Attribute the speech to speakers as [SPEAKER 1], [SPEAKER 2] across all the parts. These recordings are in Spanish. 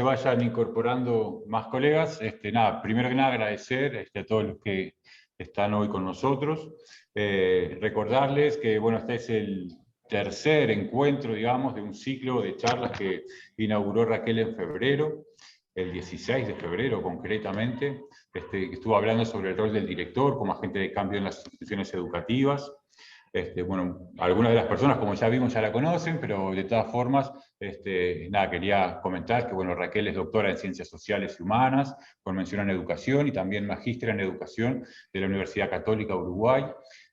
[SPEAKER 1] se vayan incorporando más colegas, nada, primero que nada agradecer a todos los que están hoy con nosotros. Recordarles que bueno, este es el tercer encuentro, digamos, de un ciclo de charlas que inauguró Raquel en febrero, el 16 de febrero concretamente, que estuvo hablando sobre el rol del director como agente de cambio en las instituciones educativas. Bueno, algunas de las personas, como ya vimos, ya la conocen, pero de todas formas, nada, quería comentar que bueno, Raquel es doctora en Ciencias Sociales y Humanas, con mención en Educación y también magíster en Educación de la Universidad Católica Uruguay.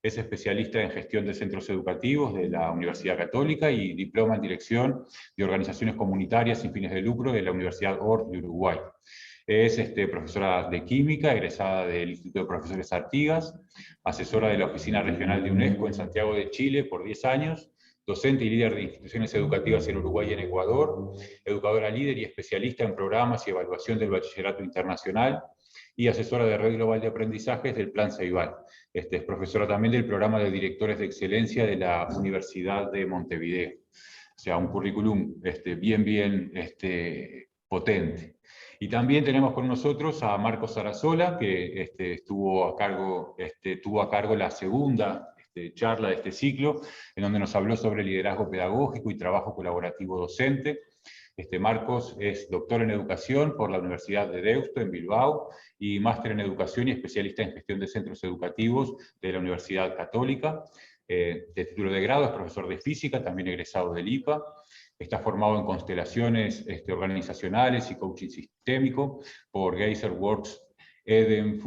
[SPEAKER 1] Es especialista en Gestión de Centros Educativos de la Universidad Católica y diploma en Dirección de Organizaciones Comunitarias sin fines de lucro de la Universidad ORT de Uruguay. Es profesora de Química, egresada del Instituto de Profesores Artigas, asesora de la Oficina Regional de UNESCO en Santiago de Chile por 10 años, docente y líder de instituciones educativas en Uruguay y en Ecuador, educadora líder y especialista en programas y evaluación del bachillerato internacional, y asesora de Red Global de Aprendizajes del Plan Ceibal. Es profesora también del programa de Directores de Excelencia de la Universidad de Montevideo. O sea, un currículum bien potente. Y también tenemos con nosotros a Marcos Sarasola, que tuvo a cargo la segunda charla de este ciclo, en donde nos habló sobre liderazgo pedagógico y trabajo colaborativo docente. Marcos es doctor en Educación por la Universidad de Deusto en Bilbao y máster en Educación y especialista en Gestión de Centros Educativos de la Universidad Católica. De título de grado es profesor de Física, también egresado del IPA. Está formado en constelaciones organizacionales y coaching sistémico por Geyser Works Eden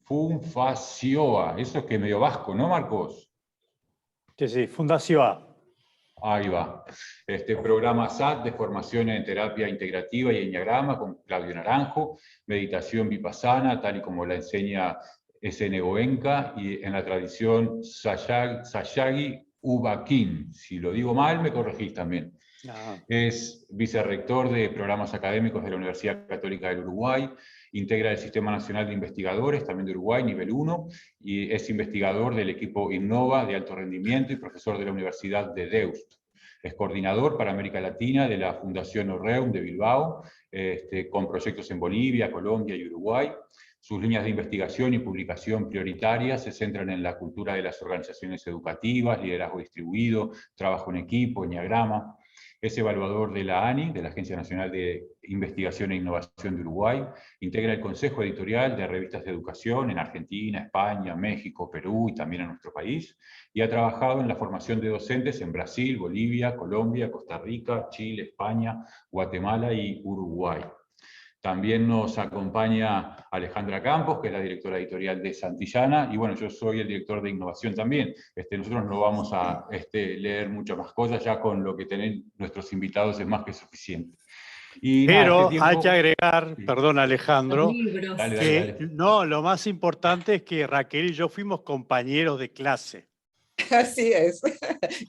[SPEAKER 1] Funfacioa. Eso es que medio vasco, ¿no, Marcos?
[SPEAKER 2] Sí, Fundacioa.
[SPEAKER 1] Ahí va. Programa SAT de formación en terapia integrativa y enneagrama con Claudio Naranjo, meditación vipassana, tal y como la enseña S.N. Goenka, y en la tradición Sayagi Ubaquín. Si lo digo mal, me corregís también. Es vicerrector de programas académicos de la Universidad Católica del Uruguay, integra el Sistema Nacional de Investigadores, también de Uruguay, nivel 1, y es investigador del equipo Innova de alto rendimiento y profesor de la Universidad de Deusto. Es coordinador para América Latina de la Fundación Orreum de Bilbao, con proyectos en Bolivia, Colombia y Uruguay. Sus líneas de investigación y publicación prioritarias se centran en la cultura de las organizaciones educativas, liderazgo distribuido, trabajo en equipo, enneagrama. Es evaluador de la ANI, de la Agencia Nacional de Investigación e Innovación de Uruguay, integra el Consejo Editorial de Revistas de Educación en Argentina, España, México, Perú y también en nuestro país, y ha trabajado en la formación de docentes en Brasil, Bolivia, Colombia, Costa Rica, Chile, España, Guatemala y Uruguay. También nos acompaña Alejandra Campos, que es la directora editorial de Santillana, y bueno, yo soy el director de innovación también. Nosotros no vamos a leer muchas más cosas, ya con lo que tienen nuestros invitados es más que suficiente. Y
[SPEAKER 2] pero
[SPEAKER 1] nada, tiempo...
[SPEAKER 2] hay que agregar,
[SPEAKER 1] sí.
[SPEAKER 2] Perdón Alejandro,
[SPEAKER 1] dale.
[SPEAKER 2] No, lo más importante es que Raquel y yo fuimos compañeros de clase.
[SPEAKER 3] Así es,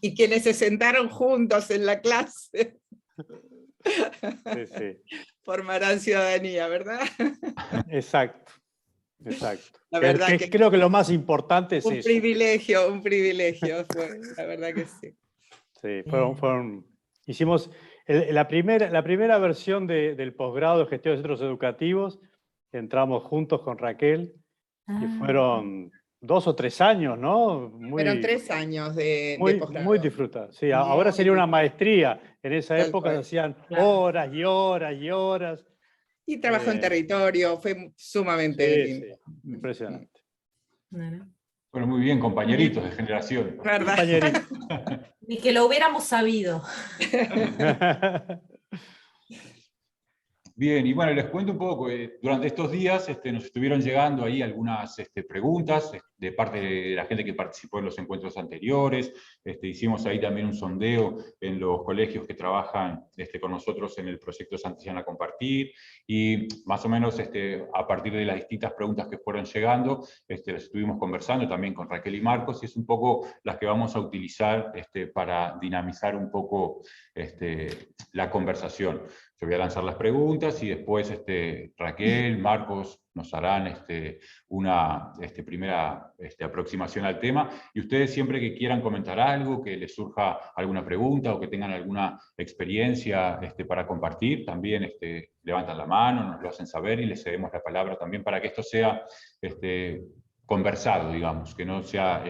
[SPEAKER 3] y quienes se sentaron juntos en la clase.
[SPEAKER 2] Sí.
[SPEAKER 3] Formarán ciudadanía, ¿verdad?
[SPEAKER 2] Exacto.
[SPEAKER 3] La verdad que
[SPEAKER 2] creo que lo más importante es
[SPEAKER 3] un
[SPEAKER 2] eso.
[SPEAKER 3] Un privilegio, la verdad que sí.
[SPEAKER 2] Sí, hicimos la primera versión del posgrado de gestión de centros educativos, entramos juntos con Raquel, y fueron 2 o 3 años, ¿no?
[SPEAKER 3] Fueron 3 años de posgrado.
[SPEAKER 2] Muy disfrutados. Sí, ahora sería una maestría. En esa época se hacían horas y horas y horas.
[SPEAKER 3] Y trabajó en territorio, fue sumamente lindo.
[SPEAKER 2] Sí, impresionante.
[SPEAKER 1] Bueno, muy bien, compañeritos de generación.
[SPEAKER 3] ¿Verdad?
[SPEAKER 2] Compañeritos.
[SPEAKER 4] Ni que lo hubiéramos sabido.
[SPEAKER 1] Bien, y bueno, les cuento un poco, durante estos días nos estuvieron llegando ahí algunas preguntas de parte de la gente que participó en los encuentros anteriores. Hicimos ahí también un sondeo en los colegios que trabajan con nosotros en el proyecto Santillana Compartir, y más o menos a partir de las distintas preguntas que fueron llegando, las estuvimos conversando también con Raquel y Marcos, y es un poco las que vamos a utilizar para dinamizar un poco la conversación. Yo voy a lanzar las preguntas y después Raquel, Marcos nos harán una primera aproximación al tema. Y ustedes siempre que quieran comentar algo, que les surja alguna pregunta o que tengan alguna experiencia para compartir, también levantan la mano, nos lo hacen saber y les cedemos la palabra también para que esto sea conversado, digamos, que no sea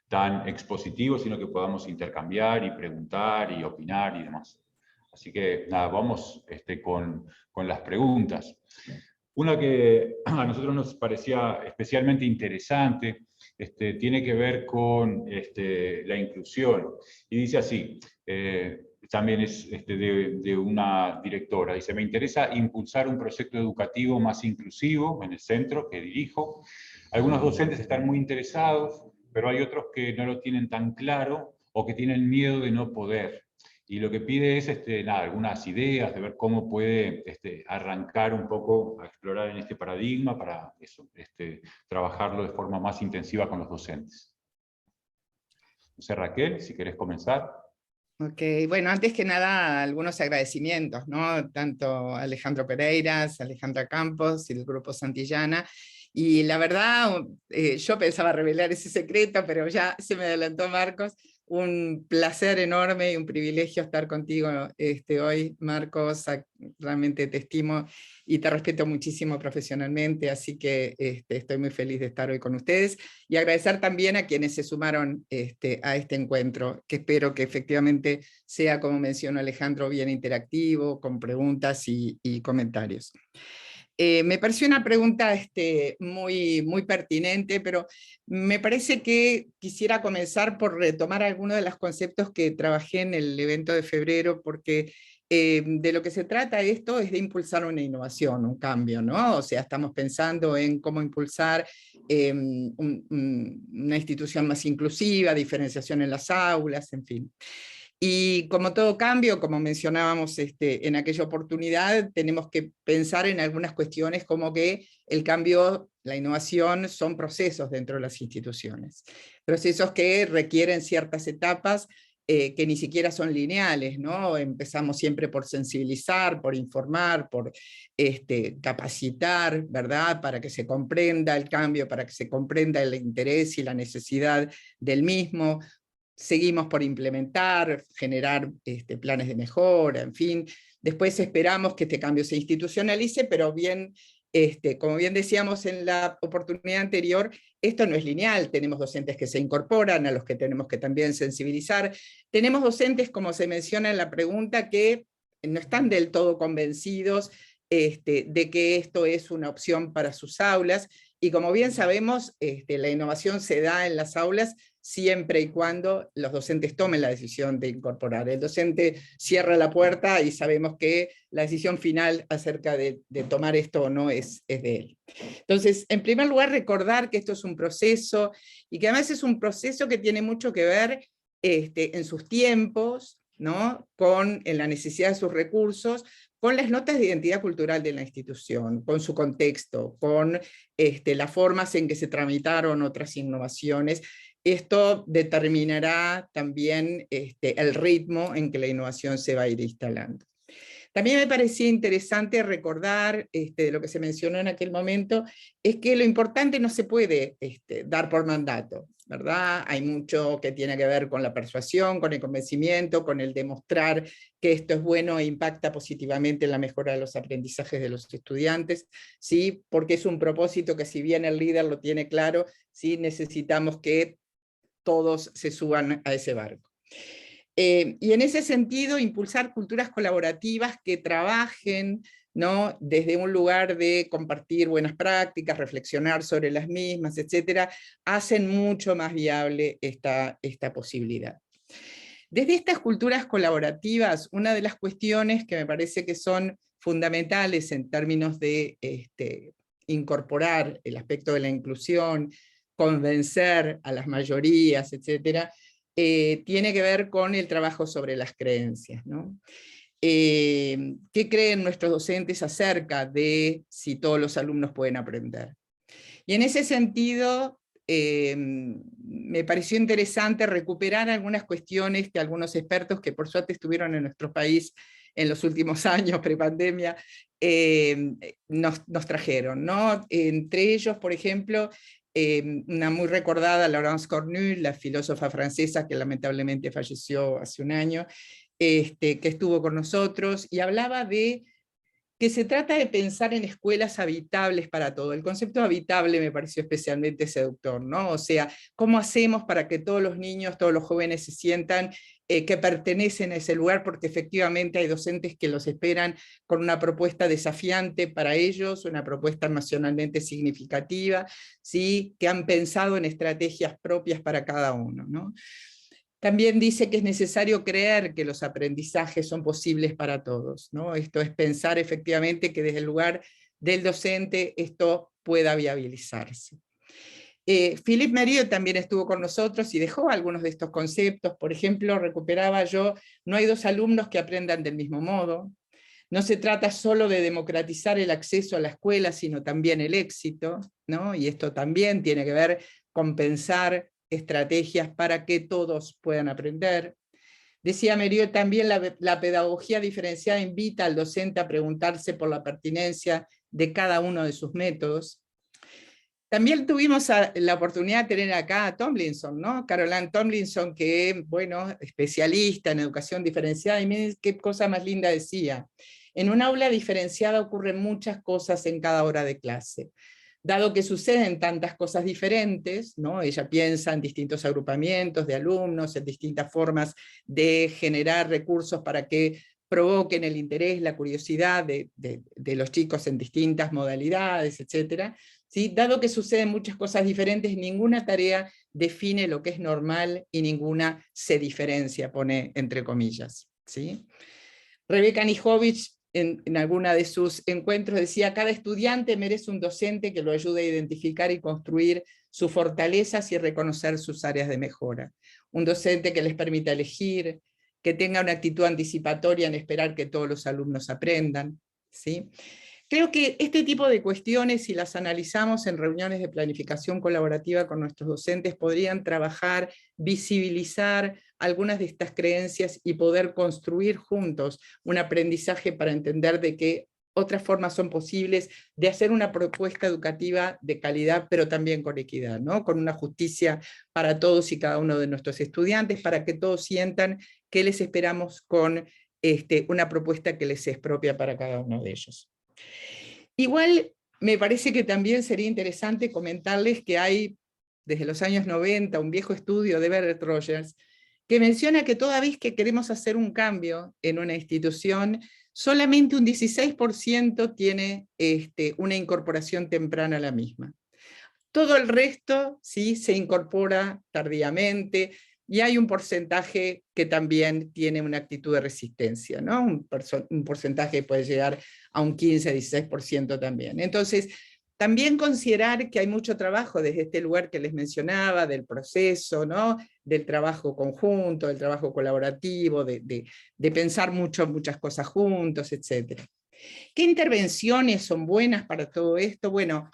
[SPEAKER 1] tan expositivo, sino que podamos intercambiar y preguntar y opinar y demás. Así que nada, vamos con las preguntas. Una que a nosotros nos parecía especialmente interesante tiene que ver con la inclusión. Y dice así, también es de una directora, dice: me interesa impulsar un proyecto educativo más inclusivo en el centro que dirijo. Algunos docentes están muy interesados, pero hay otros que no lo tienen tan claro o que tienen miedo de no poder. Y lo que pide es algunas ideas de ver cómo puede arrancar un poco a explorar en este paradigma para eso, trabajarlo de forma más intensiva con los docentes. No sé, Raquel, si querés comenzar.
[SPEAKER 3] Ok, bueno, antes que nada, algunos agradecimientos, ¿no? Tanto a Alejandro Pereiras, a Alejandra Campos y el Grupo Santillana. Y la verdad, yo pensaba revelar ese secreto, pero ya se me adelantó Marcos. Un placer enorme y un privilegio estar contigo hoy, Marcos. Realmente te estimo y te respeto muchísimo profesionalmente, así que estoy muy feliz de estar hoy con ustedes. Y agradecer también a quienes se sumaron a este encuentro, que espero que efectivamente sea, como mencionó Alejandro, bien interactivo, con preguntas y comentarios. Me pareció una pregunta muy pertinente, pero me parece que quisiera comenzar por retomar algunos de los conceptos que trabajé en el evento de febrero, porque de lo que se trata esto es de impulsar una innovación, un cambio, ¿no? O sea, estamos pensando en cómo impulsar una institución más inclusiva, diferenciación en las aulas, en fin. Y como todo cambio, como mencionábamos en aquella oportunidad, tenemos que pensar en algunas cuestiones como que el cambio, la innovación son procesos dentro de las instituciones. Procesos que requieren ciertas etapas que ni siquiera son lineales, ¿no? Empezamos siempre por sensibilizar, por informar, por capacitar, ¿verdad? Para que se comprenda el cambio, para que se comprenda el interés y la necesidad del mismo. Seguimos por implementar, generar planes de mejora, en fin. Después esperamos que este cambio se institucionalice, pero bien, como bien decíamos en la oportunidad anterior, esto no es lineal. Tenemos docentes que se incorporan, a los que tenemos que también sensibilizar. Tenemos docentes, como se menciona en la pregunta, que no están del todo convencidos de que esto es una opción para sus aulas, y como bien sabemos, la innovación se da en las aulas siempre y cuando los docentes tomen la decisión de incorporar. El docente cierra la puerta y sabemos que la decisión final acerca de tomar esto o no es de él. Entonces, en primer lugar, recordar que esto es un proceso, y que además es un proceso que tiene mucho que ver en sus tiempos, ¿no? En la necesidad de sus recursos, con las notas de identidad cultural de la institución, con su contexto, con las formas en que se tramitaron otras innovaciones. Esto determinará también el ritmo en que la innovación se va a ir instalando. También me parecía interesante recordar, de lo que se mencionó en aquel momento, es que lo importante no se puede dar por mandato, ¿verdad? Hay mucho que tiene que ver con la persuasión, con el convencimiento, con el demostrar que esto es bueno e impacta positivamente en la mejora de los aprendizajes de los estudiantes, ¿sí? Porque es un propósito que, si bien el líder lo tiene claro, ¿sí? Necesitamos que todos se suban a ese barco. Y en ese sentido, impulsar culturas colaborativas que trabajen, ¿no? Desde un lugar de compartir buenas prácticas, reflexionar sobre las mismas, etcétera, hacen mucho más viable esta posibilidad. Desde estas culturas colaborativas, una de las cuestiones que me parece que son fundamentales en términos de incorporar el aspecto de la inclusión, convencer a las mayorías, etcétera, tiene que ver con el trabajo sobre las creencias, ¿no? ¿Qué creen nuestros docentes acerca de si todos los alumnos pueden aprender? Y en ese sentido, me pareció interesante recuperar algunas cuestiones que algunos expertos, que por suerte estuvieron en nuestro país en los últimos años, prepandemia, nos trajeron, ¿no? Entre ellos, por ejemplo, una muy recordada, Laurence Cornu, la filósofa francesa que lamentablemente falleció hace un año, que estuvo con nosotros, y hablaba de que se trata de pensar en escuelas habitables para todo. El concepto habitable me pareció especialmente seductor, ¿no? O sea, ¿cómo hacemos para que todos los niños, todos los jóvenes se sientan que pertenecen a ese lugar? Porque efectivamente hay docentes que los esperan con una propuesta desafiante para ellos, una propuesta emocionalmente significativa, ¿sí? Que han pensado en estrategias propias para cada uno, ¿no? También dice que es necesario creer que los aprendizajes son posibles para todos, ¿no? Esto es pensar efectivamente que desde el lugar del docente esto pueda viabilizarse. Philippe Mérieux también estuvo con nosotros y dejó algunos de estos conceptos. Por ejemplo, recuperaba yo, no hay dos alumnos que aprendan del mismo modo. No se trata solo de democratizar el acceso a la escuela, sino también el éxito, ¿no? Y esto también tiene que ver con pensar estrategias para que todos puedan aprender. Decía Mérieux también, la pedagogía diferenciada invita al docente a preguntarse por la pertinencia de cada uno de sus métodos. También tuvimos la oportunidad de tener acá a Tomlinson, ¿no? Caroline Tomlinson, que, bueno, especialista en educación diferenciada, y miren qué cosa más linda decía. En un aula diferenciada ocurren muchas cosas en cada hora de clase. Dado que suceden tantas cosas diferentes, ¿no? Ella piensa en distintos agrupamientos de alumnos, en distintas formas de generar recursos para que provoquen el interés, la curiosidad de los chicos en distintas modalidades, etc. ¿Sí? Dado que suceden muchas cosas diferentes, ninguna tarea define lo que es normal y ninguna se diferencia, pone entre comillas, ¿sí? Rebecca Nijovic, en alguna de sus encuentros, decía: cada estudiante merece un docente que lo ayude a identificar y construir sus fortalezas y reconocer sus áreas de mejora. Un docente que les permita elegir, que tenga una actitud anticipatoria en esperar que todos los alumnos aprendan, ¿sí? Creo que este tipo de cuestiones, si las analizamos en reuniones de planificación colaborativa con nuestros docentes, podrían trabajar, visibilizar algunas de estas creencias y poder construir juntos un aprendizaje para entender de que otras formas son posibles de hacer una propuesta educativa de calidad, pero también con equidad, ¿no? Con una justicia para todos y cada uno de nuestros estudiantes, para que todos sientan que les esperamos con una propuesta que les es propia para cada uno de ellos. Igual me parece que también sería interesante comentarles que hay, desde los años 90, un viejo estudio de Everett Rogers, que menciona que toda vez que queremos hacer un cambio en una institución, solamente un 16% tiene una incorporación temprana a la misma. Todo el resto sí se incorpora tardíamente, y hay un porcentaje que también tiene una actitud de resistencia, ¿no? Un porcentaje puede llegar a un 15-16% también. Entonces, también considerar que hay mucho trabajo desde este lugar que les mencionaba, del proceso, ¿no? Del trabajo conjunto, del trabajo colaborativo, de pensar muchas cosas juntos, etc. ¿Qué intervenciones son buenas para todo esto? Bueno,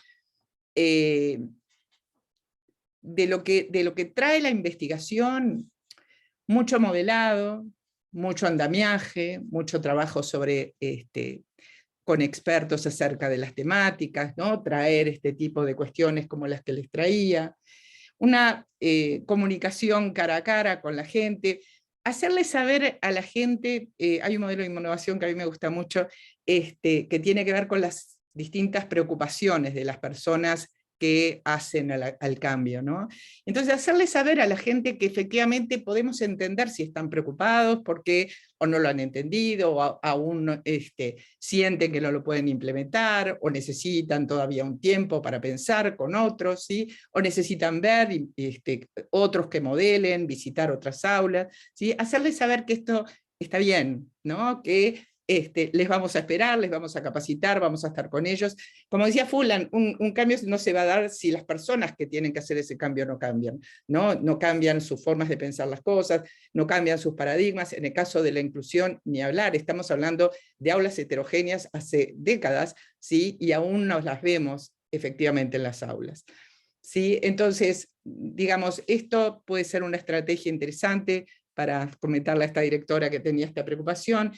[SPEAKER 3] de lo que trae la investigación, mucho modelado, mucho andamiaje, mucho trabajo con expertos acerca de las temáticas, ¿no? Traer este tipo de cuestiones como las que les traía, una comunicación cara a cara con la gente, hacerle saber a la gente, hay un modelo de innovación que a mí me gusta mucho, que tiene que ver con las distintas preocupaciones de las personas que hacen al cambio, ¿no? Entonces, hacerle saber a la gente que efectivamente podemos entender si están preocupados, porque o no lo han entendido, o aún sienten que no lo pueden implementar, o necesitan todavía un tiempo para pensar con otros, ¿sí? O necesitan ver otros que modelen, visitar otras aulas, ¿sí? Hacerles saber que esto está bien, ¿no? Que les vamos a esperar, les vamos a capacitar, vamos a estar con ellos. Como decía Fulan, un cambio no se va a dar si las personas que tienen que hacer ese cambio no cambian, ¿no? No cambian sus formas de pensar las cosas, no cambian sus paradigmas. En el caso de la inclusión, ni hablar, estamos hablando de aulas heterogéneas hace décadas, ¿sí? Y aún no las vemos efectivamente en las aulas, ¿sí? Entonces, digamos, esto puede ser una estrategia interesante para comentarle a esta directora que tenía esta preocupación.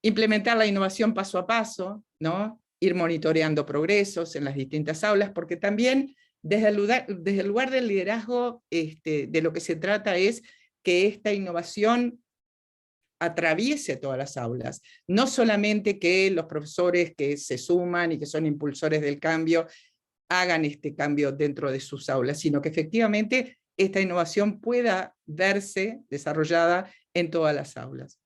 [SPEAKER 3] Implementar la innovación paso a paso, ¿no? Ir monitoreando progresos en las distintas aulas, porque también desde el lugar del liderazgo, de lo que se trata es que esta innovación atraviese todas las aulas, no solamente que los profesores que se suman y que son impulsores del cambio hagan este cambio dentro de sus aulas, sino que efectivamente esta innovación pueda verse desarrollada en todas las aulas.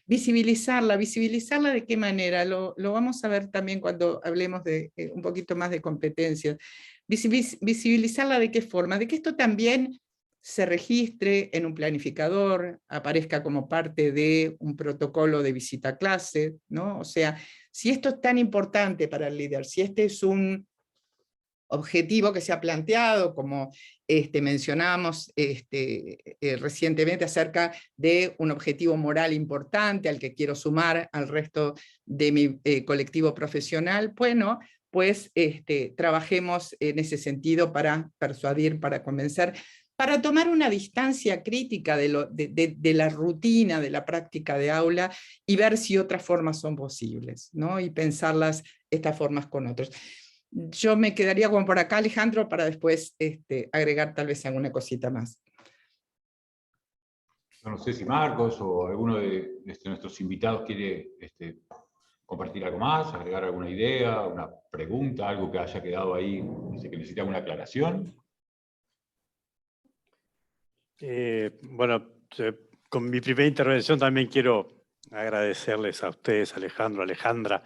[SPEAKER 3] Visibilizarla ¿de qué manera? Lo vamos a ver también cuando hablemos de un poquito más de competencias. Visibilizarla ¿de qué forma? De que esto también se registre en un planificador, aparezca como parte de un protocolo de visita a clase, ¿no? O sea, si esto es tan importante para el líder, si este es un objetivo que se ha planteado, como mencionábamos recientemente acerca de un objetivo moral importante al que quiero sumar al resto de mi colectivo profesional, bueno, pues trabajemos en ese sentido para persuadir, para convencer, para tomar una distancia crítica de la rutina, de la práctica de aula, y ver si otras formas son posibles, ¿no? Y pensarlas estas formas con otros. Yo me quedaría como por acá, Alejandro, para después agregar tal vez alguna cosita más.
[SPEAKER 1] No sé si Marcos o alguno de nuestros invitados quiere compartir algo más, agregar alguna idea, una pregunta, algo que haya quedado ahí, que necesita una aclaración.
[SPEAKER 2] Bueno, con mi primera intervención también quiero agradecerles a ustedes, Alejandro, Alejandra.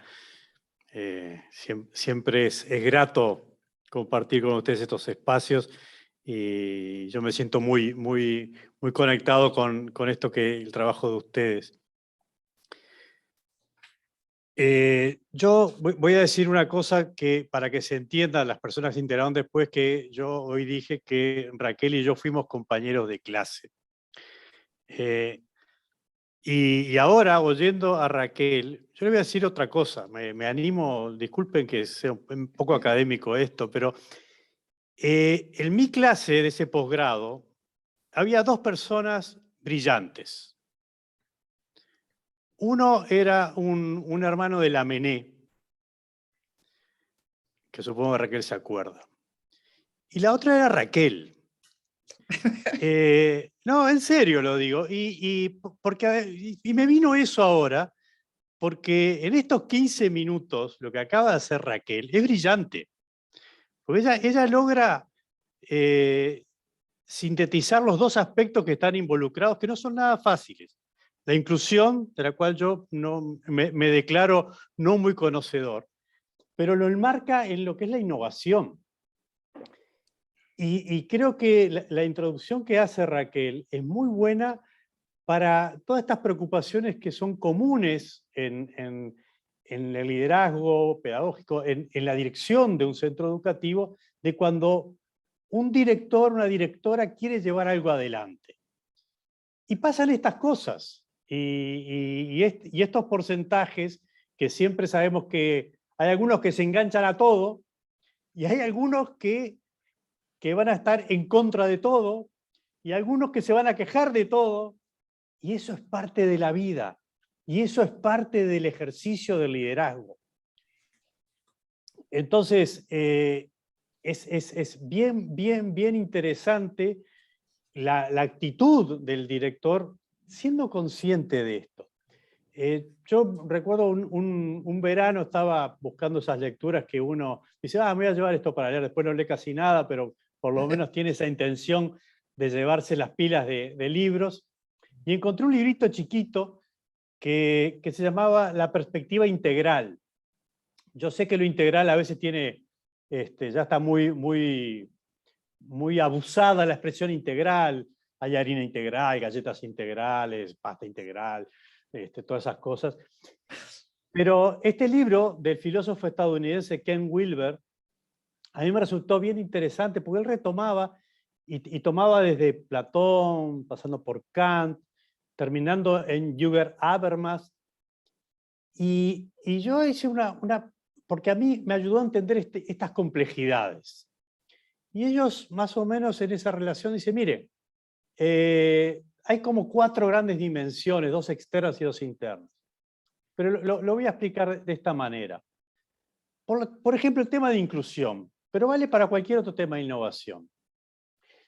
[SPEAKER 2] Siempre es grato compartir con ustedes estos espacios y yo me siento muy conectado con el trabajo de ustedes. Yo voy a decir una cosa que para que se entiendan las personas que se enteraron después, que yo hoy dije que Raquel y yo fuimos compañeros de clase. Y ahora, oyendo a Raquel, yo le voy a decir otra cosa. Me animo, disculpen que sea un poco académico esto, pero en mi clase de ese posgrado había dos personas brillantes. Uno era un hermano de Lamennais, que supongo que Raquel se acuerda. Y la otra era Raquel. No, en serio lo digo. Y me vino eso ahora, porque en estos 15 minutos lo que acaba de hacer Raquel es brillante. Porque ella logra sintetizar los dos aspectos que están involucrados, que no son nada fáciles. La inclusión, de la cual yo me declaro no muy conocedor, pero lo enmarca en lo que es la innovación. Y creo que la introducción que hace Raquel es muy buena para todas estas preocupaciones que son comunes en el liderazgo pedagógico, en la dirección de un centro educativo, de cuando un director, una directora quiere llevar algo adelante. Y pasan estas cosas, y estos porcentajes que siempre sabemos que hay algunos que se enganchan a todo, y hay algunos que van a estar en contra de todo, y algunos que se van a quejar de todo, y eso es parte de la vida, y eso es parte del ejercicio del liderazgo. Entonces, es bien interesante la actitud del director siendo consciente de esto. Yo recuerdo un verano estaba buscando esas lecturas que uno dice, me voy a llevar esto para leer, después no lee casi nada, pero por lo menos tiene esa intención de llevarse las pilas de libros, y encontré un librito chiquito que se llamaba La perspectiva integral. Yo sé que lo integral a veces tiene, ya está muy abusada la expresión integral. Hay harina integral, galletas integrales, pasta integral, todas esas cosas. Pero este libro del filósofo estadounidense Ken Wilber, a mí me resultó bien interesante porque él retomaba y tomaba desde Platón, pasando por Kant, terminando en Jürgen Habermas. Y yo hice porque a mí me ayudó a entender estas complejidades. Y ellos más o menos en esa relación dicen, mire, hay como 4 grandes dimensiones, 2 externas y 2 internas. pero lo voy a explicar de esta manera. Por ejemplo, el tema de inclusión, pero vale para cualquier otro tema de innovación.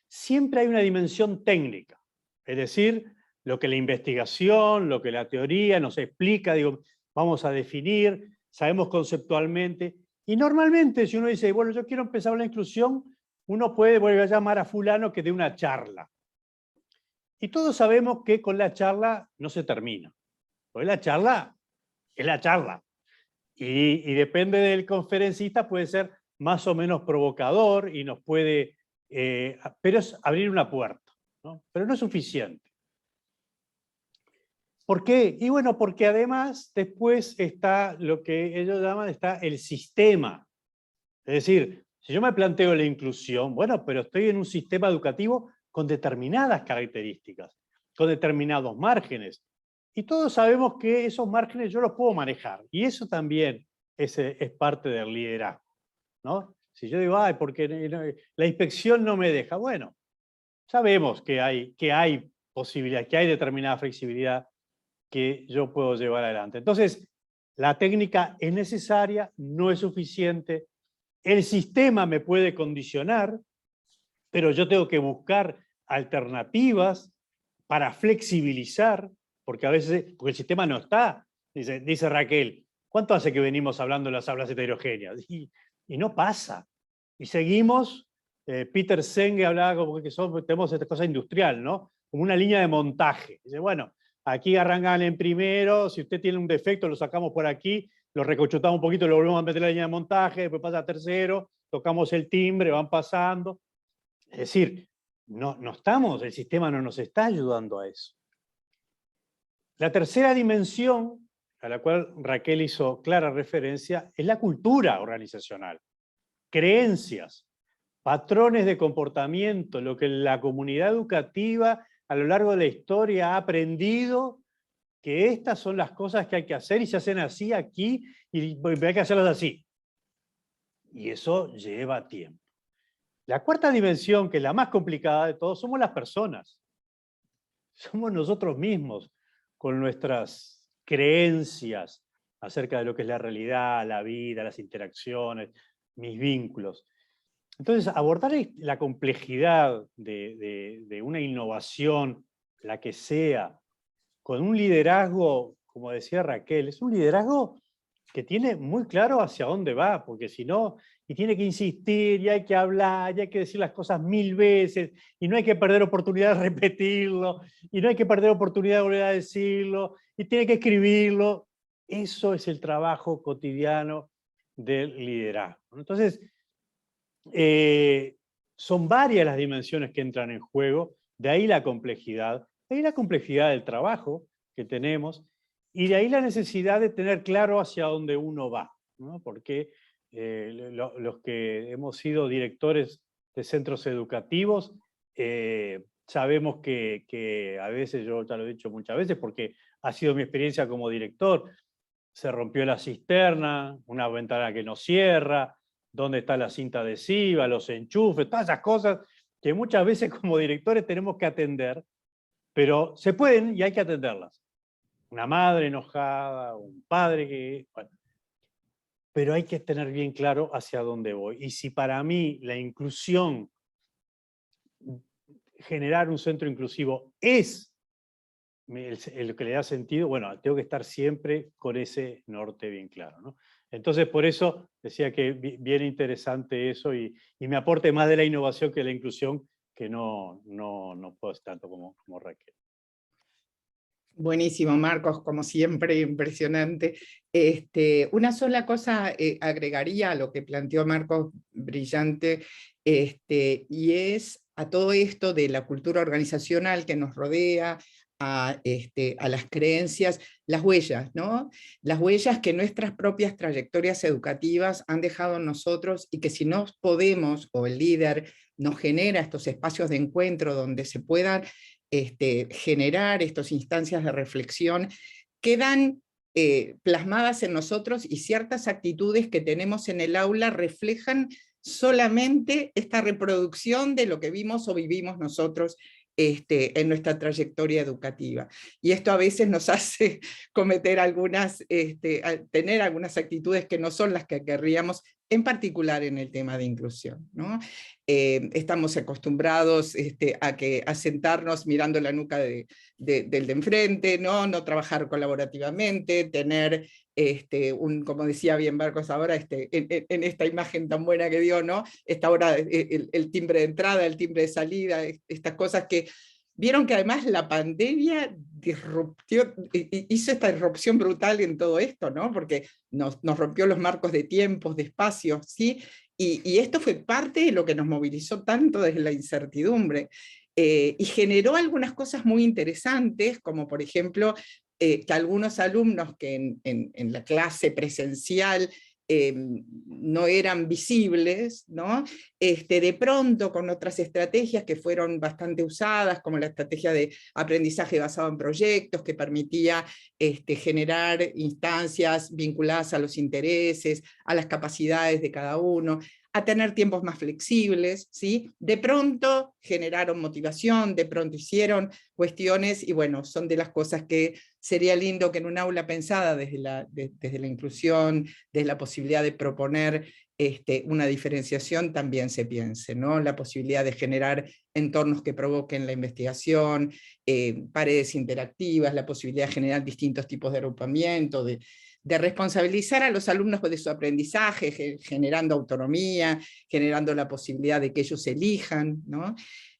[SPEAKER 2] Siempre hay una dimensión técnica, es decir, lo que la investigación, lo que la teoría nos explica, digo, vamos a definir, sabemos conceptualmente, y normalmente si uno dice, bueno, yo quiero empezar la inclusión, uno puede volver a llamar a fulano que dé una charla. Y todos sabemos que con la charla no se termina, porque la charla es la charla. Y depende del conferencista, puede ser más o menos provocador y nos puede, pero es abrir una puerta, ¿no? Pero no es suficiente. ¿Por qué? Y bueno, porque además después está lo que ellos llaman, está el sistema. Es decir, si yo me planteo la inclusión, bueno, pero estoy en un sistema educativo con determinadas características, con determinados márgenes. Y todos sabemos que esos márgenes yo los puedo manejar. Y eso también es parte del liderazgo, ¿no? Si yo digo, ay, porque la inspección no me deja. Bueno, sabemos que hay posibilidad, que hay determinada flexibilidad que yo puedo llevar adelante. Entonces, la técnica es necesaria, no es suficiente. El sistema me puede condicionar, pero yo tengo que buscar alternativas para flexibilizar, porque a veces, porque el sistema no está. Dice Raquel, ¿cuánto hace que venimos hablando de las aulas heterogéneas? Y no pasa. Y seguimos, Peter Senge hablaba como que tenemos esta cosa industrial, ¿no? Como una línea de montaje. Dice, bueno, aquí arrancan en primero, si usted tiene un defecto lo sacamos por aquí, lo reconchutamos un poquito, lo volvemos a meter en la línea de montaje, después pasa a tercero, tocamos el timbre, van pasando. Es decir, no estamos, el sistema no nos está ayudando a eso. La tercera dimensión, a la cual Raquel hizo clara referencia, es la cultura organizacional. Creencias, patrones de comportamiento, lo que la comunidad educativa a lo largo de la historia ha aprendido, que estas son las cosas que hay que hacer y se hacen así aquí y hay que hacerlas así. Y eso lleva tiempo. La cuarta dimensión, que es la más complicada de todos, somos las personas. Somos nosotros mismos, con nuestras creencias acerca de lo que es la realidad, la vida, las interacciones, mis vínculos. Entonces, abordar la complejidad de una innovación, la que sea, con un liderazgo, como decía Raquel, es un liderazgo que tiene muy claro hacia dónde va, porque si no, y tiene que insistir, y hay que hablar, y hay que decir las cosas 1000 veces, y no hay que perder oportunidad de repetirlo, y no hay que perder oportunidad de volver a decirlo, y tiene que escribirlo. Eso es el trabajo cotidiano del liderazgo. Entonces, son varias las dimensiones que entran en juego, de ahí la complejidad del trabajo que tenemos, y de ahí la necesidad de tener claro hacia dónde uno va, ¿no? Porque los que hemos sido directores de centros educativos, sabemos que a veces, yo ya lo he dicho muchas veces, porque ha sido mi experiencia como director, se rompió la cisterna, una ventana que no cierra, dónde está la cinta adhesiva, los enchufes, todas esas cosas que muchas veces como directores tenemos que atender, pero se pueden y hay que atenderlas. Una madre enojada, un padre que... Bueno, pero hay que tener bien claro hacia dónde voy. Y si para mí la inclusión, generar un centro inclusivo es el que le da sentido, bueno, tengo que estar siempre con ese norte bien claro, ¿no? Entonces, por eso decía que bien interesante eso y me aporte más de la innovación que de la inclusión, que no puedo estar tanto como Raquel.
[SPEAKER 3] Buenísimo, Marcos, como siempre, impresionante. Una sola cosa agregaría a lo que planteó Marcos, brillante, y es a todo esto de la cultura organizacional que nos rodea, a las creencias, las huellas, ¿no? Las huellas que nuestras propias trayectorias educativas han dejado en nosotros y que si no podemos, o el líder nos genera estos espacios de encuentro donde se puedan generar estas instancias de reflexión, quedan plasmadas en nosotros y ciertas actitudes que tenemos en el aula reflejan solamente esta reproducción de lo que vimos o vivimos nosotros en nuestra trayectoria educativa. Y esto a veces nos hace cometer tener algunas actitudes que no son las que querríamos, en particular en el tema de inclusión, ¿no? Estamos acostumbrados a sentarnos mirando la nuca del de enfrente, ¿no? No trabajar colaborativamente, tener, como decía bien Marcos ahora, en esta imagen tan buena que dio, ¿no? Esta hora, el timbre de entrada, el timbre de salida, estas cosas que vieron que además la pandemia hizo esta disrupción brutal en todo esto, ¿no? Porque nos rompió los marcos de tiempos, de espacios, ¿sí? Y esto fue parte de lo que nos movilizó tanto desde la incertidumbre. Y generó algunas cosas muy interesantes, como por ejemplo, que algunos alumnos que en la clase presencial no eran visibles, ¿no? De pronto con otras estrategias que fueron bastante usadas, como la estrategia de aprendizaje basado en proyectos, que permitía generar instancias vinculadas a los intereses, a las capacidades de cada uno, a tener tiempos más flexibles, ¿sí? De pronto generaron motivación, de pronto hicieron cuestiones, y bueno, son de las cosas que sería lindo que en un aula pensada desde la inclusión, desde la posibilidad de proponer una diferenciación, también se piense, ¿no? La posibilidad de generar entornos que provoquen la investigación, paredes interactivas, la posibilidad de generar distintos tipos de agrupamiento, de responsabilizar a los alumnos de su aprendizaje, generando autonomía, generando la posibilidad de que ellos elijan, ¿no?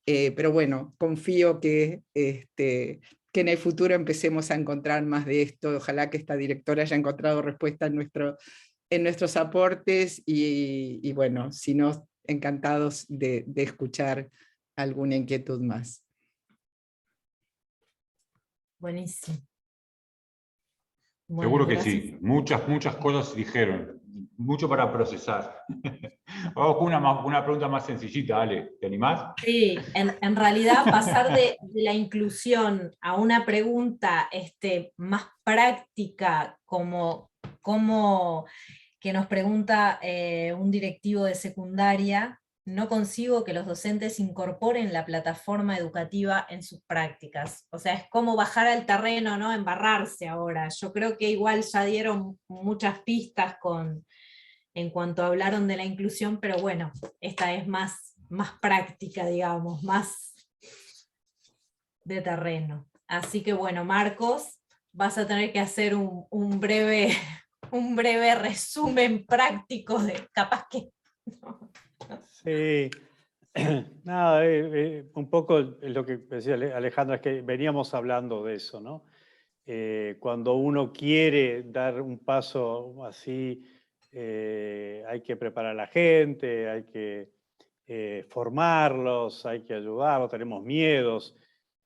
[SPEAKER 3] Pero bueno, confío que en el futuro empecemos a encontrar más de esto. Ojalá que esta directora haya encontrado respuesta en nuestros aportes, y bueno, si no, encantados de escuchar alguna inquietud más.
[SPEAKER 4] Buenísimo.
[SPEAKER 1] Seguro que
[SPEAKER 4] gracias.
[SPEAKER 1] sí, muchas cosas dijeron, mucho para procesar. Vamos con una pregunta más sencillita, Ale, ¿te animás?
[SPEAKER 4] Sí, en realidad pasar de la inclusión a una pregunta más práctica, como que nos pregunta un directivo de secundaria: no consigo que los docentes incorporen la plataforma educativa en sus prácticas. O sea, es como bajar al terreno, ¿no? Embarrarse ahora. Yo creo que igual ya dieron muchas pistas en cuanto hablaron de la inclusión, pero bueno, esta es más práctica, digamos, más de terreno. Así que bueno, Marcos, vas a tener que hacer un breve resumen práctico de capaz que...
[SPEAKER 2] Sí, nada, un poco lo que decía Alejandra, es que veníamos hablando de eso, ¿no? Cuando uno quiere dar un paso así, hay que preparar a la gente, hay que formarlos, hay que ayudarlos, tenemos miedos.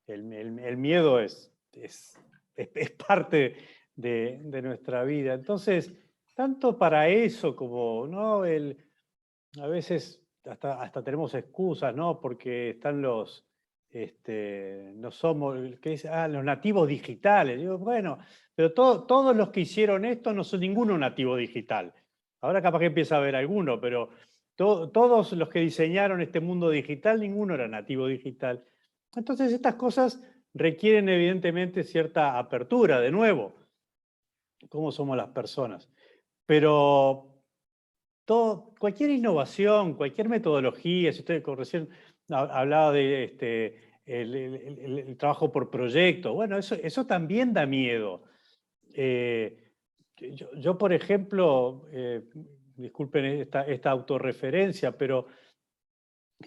[SPEAKER 2] El miedo es parte de nuestra vida. Entonces, tanto para eso como, ¿no? A veces hasta tenemos excusas, ¿no? Porque están no somos, ¿qué dice? Los nativos digitales. Digo, bueno, pero todos los que hicieron esto no son ninguno nativo digital. Ahora capaz que empieza a haber alguno, pero todos los que diseñaron este mundo digital, ninguno era nativo digital. Entonces estas cosas requieren evidentemente cierta apertura, de nuevo, cómo somos las personas. Pero cualquier innovación, cualquier metodología, si usted recién hablaba de el trabajo por proyecto, bueno, eso también da miedo. Yo, por ejemplo, disculpen esta autorreferencia, pero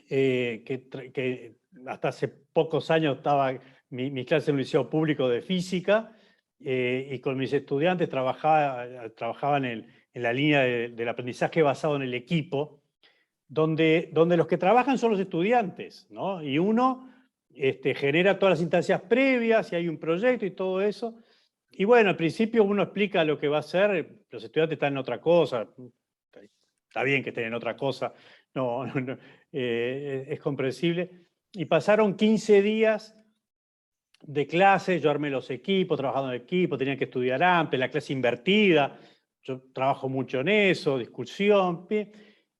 [SPEAKER 2] que hasta hace pocos años estaba mi clase en un liceo público de física, y con mis estudiantes trabajaban en la línea del aprendizaje basado en el equipo, donde los que trabajan son los estudiantes, ¿no? Y uno genera todas las instancias previas, y hay un proyecto y todo eso. Y bueno, al principio uno explica lo que va a hacer, los estudiantes están en otra cosa, está bien que estén en otra cosa, no, es comprensible. Y pasaron 15 días de clase, yo armé los equipos, trabajando en equipo, tenía que estudiar AMPE, la clase invertida, yo trabajo mucho en eso, discusión,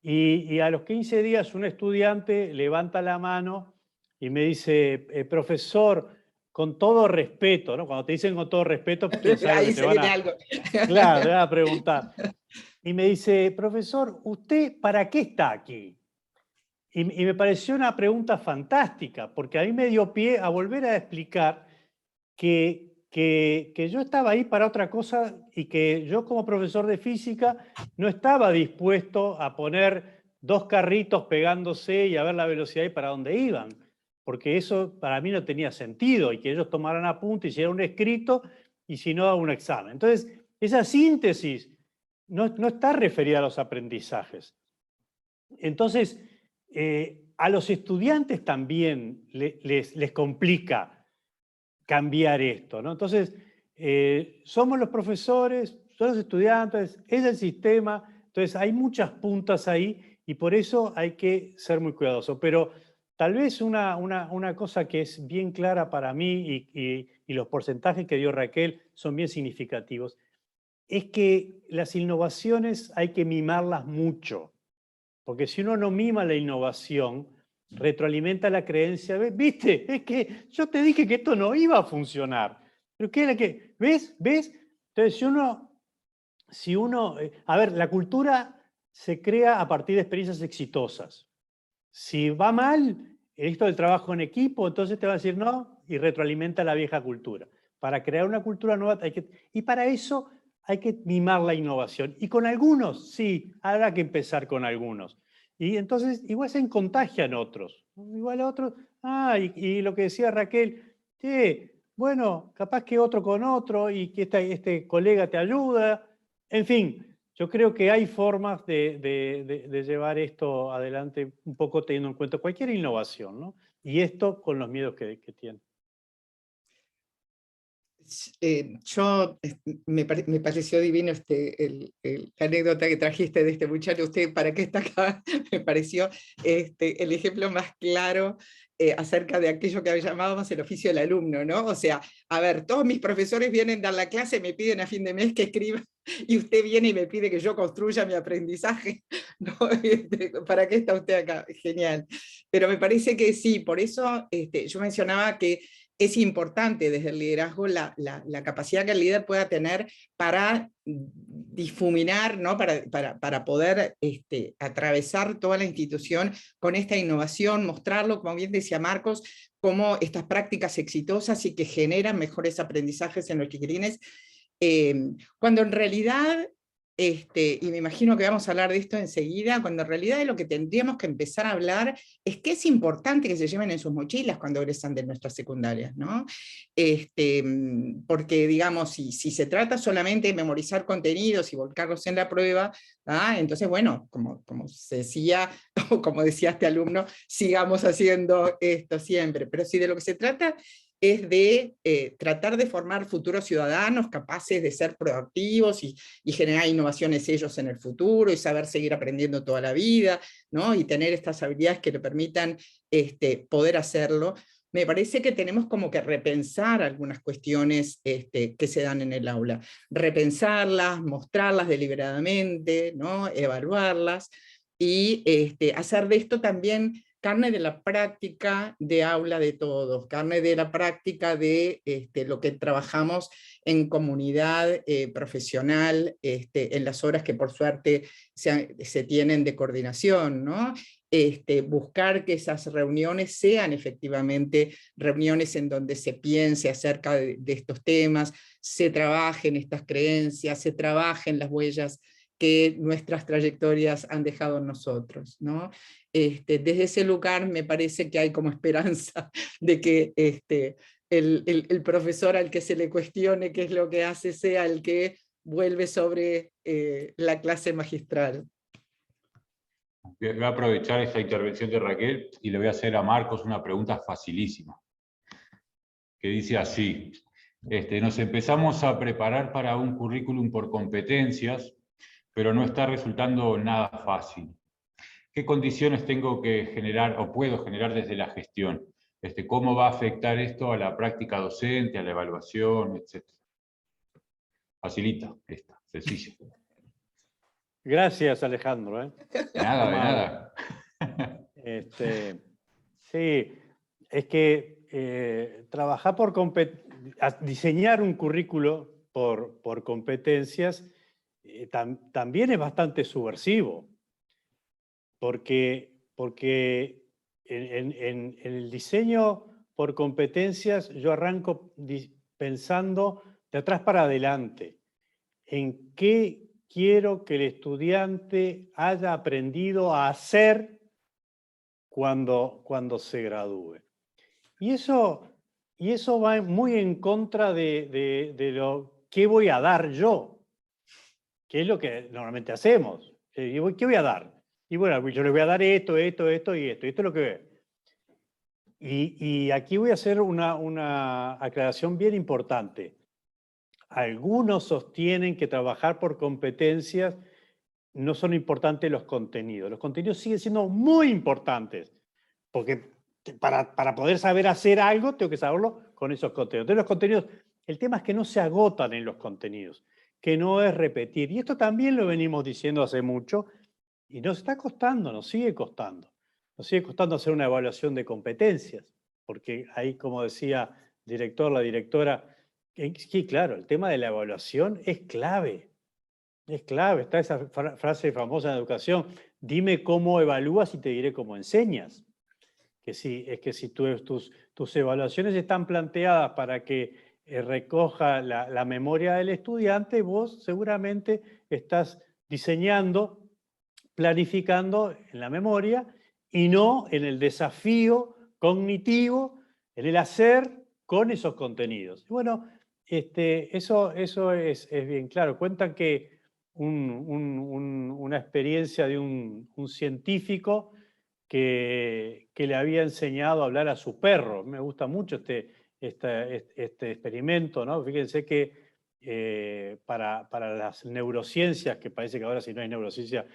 [SPEAKER 2] y a los 15 días un estudiante levanta la mano y me dice, profesor, con todo respeto, ¿no? Cuando te dicen con todo respeto, pues quién sabe
[SPEAKER 3] Ahí
[SPEAKER 2] que
[SPEAKER 3] se viene algo.
[SPEAKER 2] Claro, te van a preguntar. Y me dice, profesor, ¿usted para qué está aquí? Y me pareció una pregunta fantástica, porque a mí me dio pie a volver a explicar que yo estaba ahí para otra cosa y que yo como profesor de física no estaba dispuesto a poner dos carritos pegándose y a ver la velocidad y para dónde iban, porque eso para mí no tenía sentido y que ellos tomaran apunte, hicieran un escrito y si no, un examen. Entonces, esa síntesis no está referida a los aprendizajes. Entonces, a los estudiantes también les complica cambiar esto, ¿no? Entonces, somos los profesores, son los estudiantes, es el sistema, entonces hay muchas puntas ahí y por eso hay que ser muy cuidadoso. Pero tal vez una cosa que es bien clara para mí y los porcentajes que dio Raquel son bien significativos, es que las innovaciones hay que mimarlas mucho. Porque si uno no mima la innovación, retroalimenta la creencia, ¿viste? Es que yo te dije que esto no iba a funcionar. Pero ¿qué era que? ¿Ves? ¿Ves? Entonces, si uno, a ver, la cultura se crea a partir de experiencias exitosas. Si va mal, esto del trabajo en equipo, entonces te va a decir no y retroalimenta la vieja cultura. Para crear una cultura nueva y para eso hay que mimar la innovación. Y con algunos, sí, habrá que empezar con algunos. Y entonces igual se contagian otros. Igual otros, y lo que decía Raquel, bueno, capaz que otro con otro y que este colega te ayuda. En fin, yo creo que hay formas de llevar esto adelante un poco teniendo en cuenta cualquier innovación, ¿no? Y esto con los miedos que tiene.
[SPEAKER 3] Me pareció divino la anécdota que trajiste de este muchacho. ¿Usted para qué está acá? Me pareció el ejemplo más claro acerca de aquello que llamábamos el oficio del alumno, ¿no? O sea, a ver, todos mis profesores vienen a dar la clase, me piden a fin de mes que escriba, y usted viene y me pide que yo construya mi aprendizaje, ¿no? ¿Para qué está usted acá? Genial. Pero me parece que sí, por eso yo mencionaba que es importante desde el liderazgo la capacidad que el líder pueda tener para difuminar, ¿no? para poder atravesar toda la institución con esta innovación, mostrarlo, como bien decía Marcos, como estas prácticas exitosas y que generan mejores aprendizajes en los chiquilines, cuando en realidad, y me imagino que vamos a hablar de esto enseguida, cuando en realidad de lo que tendríamos que empezar a hablar es que es importante que se lleven en sus mochilas cuando egresan de nuestras secundarias, ¿no? Porque, digamos, si se trata solamente de memorizar contenidos y volcarlos en la prueba, entonces, bueno, como se decía, o como decía este alumno, sigamos haciendo esto siempre. Pero si de lo que se trata es de tratar de formar futuros ciudadanos capaces de ser proactivos y generar innovaciones ellos en el futuro y saber seguir aprendiendo toda la vida, ¿no? Y tener estas habilidades que le permitan poder hacerlo. Me parece que tenemos como que repensar algunas cuestiones que se dan en el aula. Repensarlas, mostrarlas deliberadamente, ¿no? Evaluarlas y hacer de esto también carne de la práctica de aula de todos, carne de la práctica de lo que trabajamos en comunidad profesional, en las horas que por suerte se tienen de coordinación, ¿no? Buscar que esas reuniones sean efectivamente reuniones en donde se piense acerca de estos temas, se trabajen estas creencias, se trabajen las huellas que nuestras trayectorias han dejado en nosotros, ¿no? Desde ese lugar me parece que hay como esperanza de que el profesor al que se le cuestione qué es lo que hace sea el que vuelve sobre la clase magistral.
[SPEAKER 1] Voy a aprovechar esta intervención de Raquel y le voy a hacer a Marcos una pregunta facilísima, que dice así: nos empezamos a preparar para un currículum por competencias, pero no está resultando nada fácil. ¿Qué condiciones tengo que generar o puedo generar desde la gestión? ¿Cómo va a afectar esto a la práctica docente, a la evaluación, etcétera? Facilita esta, sencilla.
[SPEAKER 2] Gracias, Alejandro.
[SPEAKER 1] Nada, de
[SPEAKER 2] Amable.
[SPEAKER 1] nada.
[SPEAKER 2] Sí, es que trabajar diseñar un currículo por competencias también es bastante subversivo, porque en el diseño por competencias yo arranco pensando de atrás para adelante, en qué quiero que el estudiante haya aprendido a hacer cuando se gradúe. Y eso va muy en contra de lo que voy a dar yo, que es lo que normalmente hacemos. ¿Qué voy a dar? Y bueno, yo le voy a dar esto y esto. Y esto es lo que ve. Y aquí voy a hacer una aclaración bien importante. Algunos sostienen que trabajar por competencias no son importantes los contenidos. Los contenidos siguen siendo muy importantes, porque para poder saber hacer algo, tengo que saberlo con esos contenidos. Entonces los contenidos, el tema es que no se agotan en los contenidos, que no es repetir. Y esto también lo venimos diciendo hace mucho, y nos está costando, nos sigue costando. Nos sigue costando hacer una evaluación de competencias, porque ahí, como decía el director, la directora, sí, claro, el tema de la evaluación es clave. Es clave, está esa frase famosa en educación, dime cómo evalúas y te diré cómo enseñas. Que sí, es que si tus evaluaciones están planteadas para que recoja la memoria del estudiante, vos seguramente estás diseñando, planificando en la memoria y no en el desafío cognitivo, en el hacer con esos contenidos. Y bueno, eso es bien claro. Cuentan que una experiencia de un científico que le había enseñado a hablar a su perro. Me gusta mucho este experimento, ¿no? Fíjense que para las neurociencias, que parece que ahora si no hay neurociencia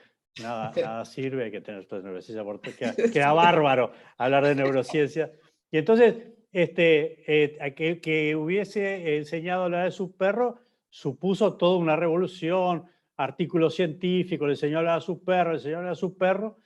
[SPEAKER 2] nada sirve, hay que tener toda neurociencia, porque queda bárbaro hablar de neurociencia. Y entonces, que hubiese enseñado a hablar a su perro supuso toda una revolución, artículos científicos, le enseñó a hablar a su perro, le enseñó a hablar a su perro.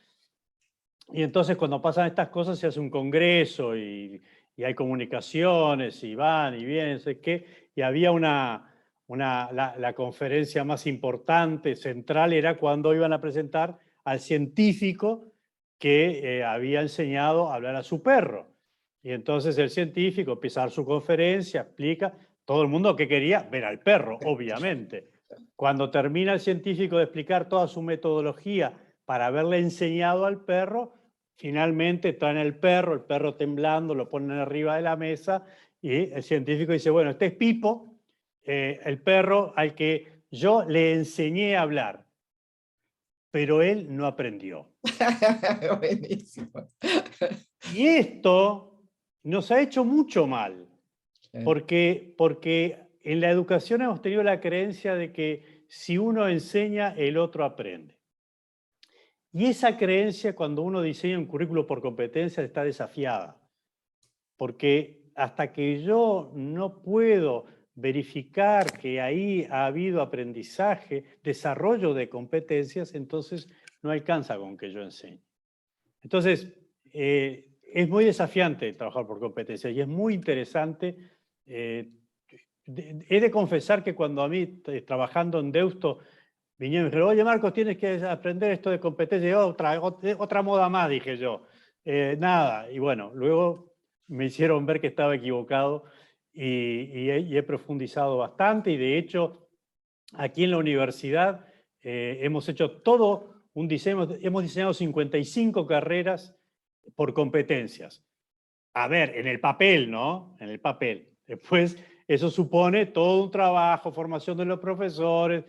[SPEAKER 2] Y entonces cuando pasan estas cosas se hace un congreso y hay comunicaciones y van y vienen, no sé qué, y había la conferencia más importante, central, era cuando iban a presentar al científico que había enseñado a hablar a su perro. Y entonces el científico empieza a dar su conferencia, explica, todo el mundo que quería ver al perro, obviamente. Cuando termina el científico de explicar toda su metodología para haberle enseñado al perro, finalmente traen el perro temblando, lo ponen arriba de la mesa y el científico dice, bueno, este es Pipo, el perro al que yo le enseñé a hablar, pero él no aprendió.
[SPEAKER 3] Buenísimo.
[SPEAKER 2] Y esto nos ha hecho mucho mal, porque en la educación hemos tenido la creencia de que si uno enseña, el otro aprende. Y esa creencia, cuando uno diseña un currículo por competencias, está desafiada. Porque hasta que yo no puedo verificar que ahí ha habido aprendizaje, desarrollo de competencias, entonces no alcanza con que yo enseñe. Entonces, es muy desafiante trabajar por competencias y es muy interesante. He de confesar que cuando a mí, trabajando en Deusto, vinieron y me dijeron, oye Marcos, tienes que aprender esto de competencia. Otra moda más, dije yo. Nada, y bueno, luego me hicieron ver que estaba equivocado y he profundizado bastante y de hecho aquí en la universidad hemos hecho todo un diseño, hemos diseñado 55 carreras por competencias. A ver, en el papel, ¿no? En el papel. Después eso supone todo un trabajo, formación de los profesores,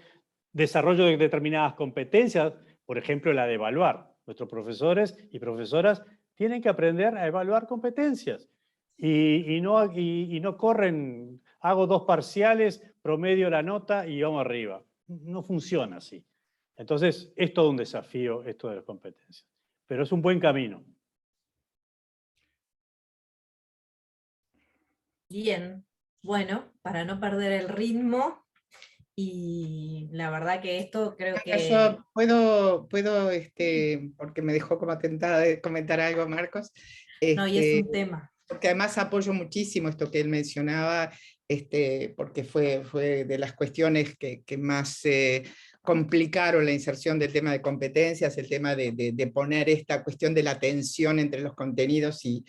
[SPEAKER 2] desarrollo de determinadas competencias, por ejemplo, la de evaluar. Nuestros profesores y profesoras tienen que aprender a evaluar competencias y no corren, hago 2 parciales, promedio la nota y vamos arriba. No funciona así. Entonces, es todo un desafío esto de las competencias, pero es un buen camino.
[SPEAKER 4] Bien, bueno, para no perder el ritmo, y la verdad que esto creo que...
[SPEAKER 3] Yo puedo porque me dejó como tentada de comentar algo, Marcos.
[SPEAKER 4] No, y es un tema.
[SPEAKER 3] porque además apoyo muchísimo esto que él mencionaba, porque fue de las cuestiones que más complicaron la inserción del tema de competencias, el tema de poner esta cuestión de la tensión entre los contenidos y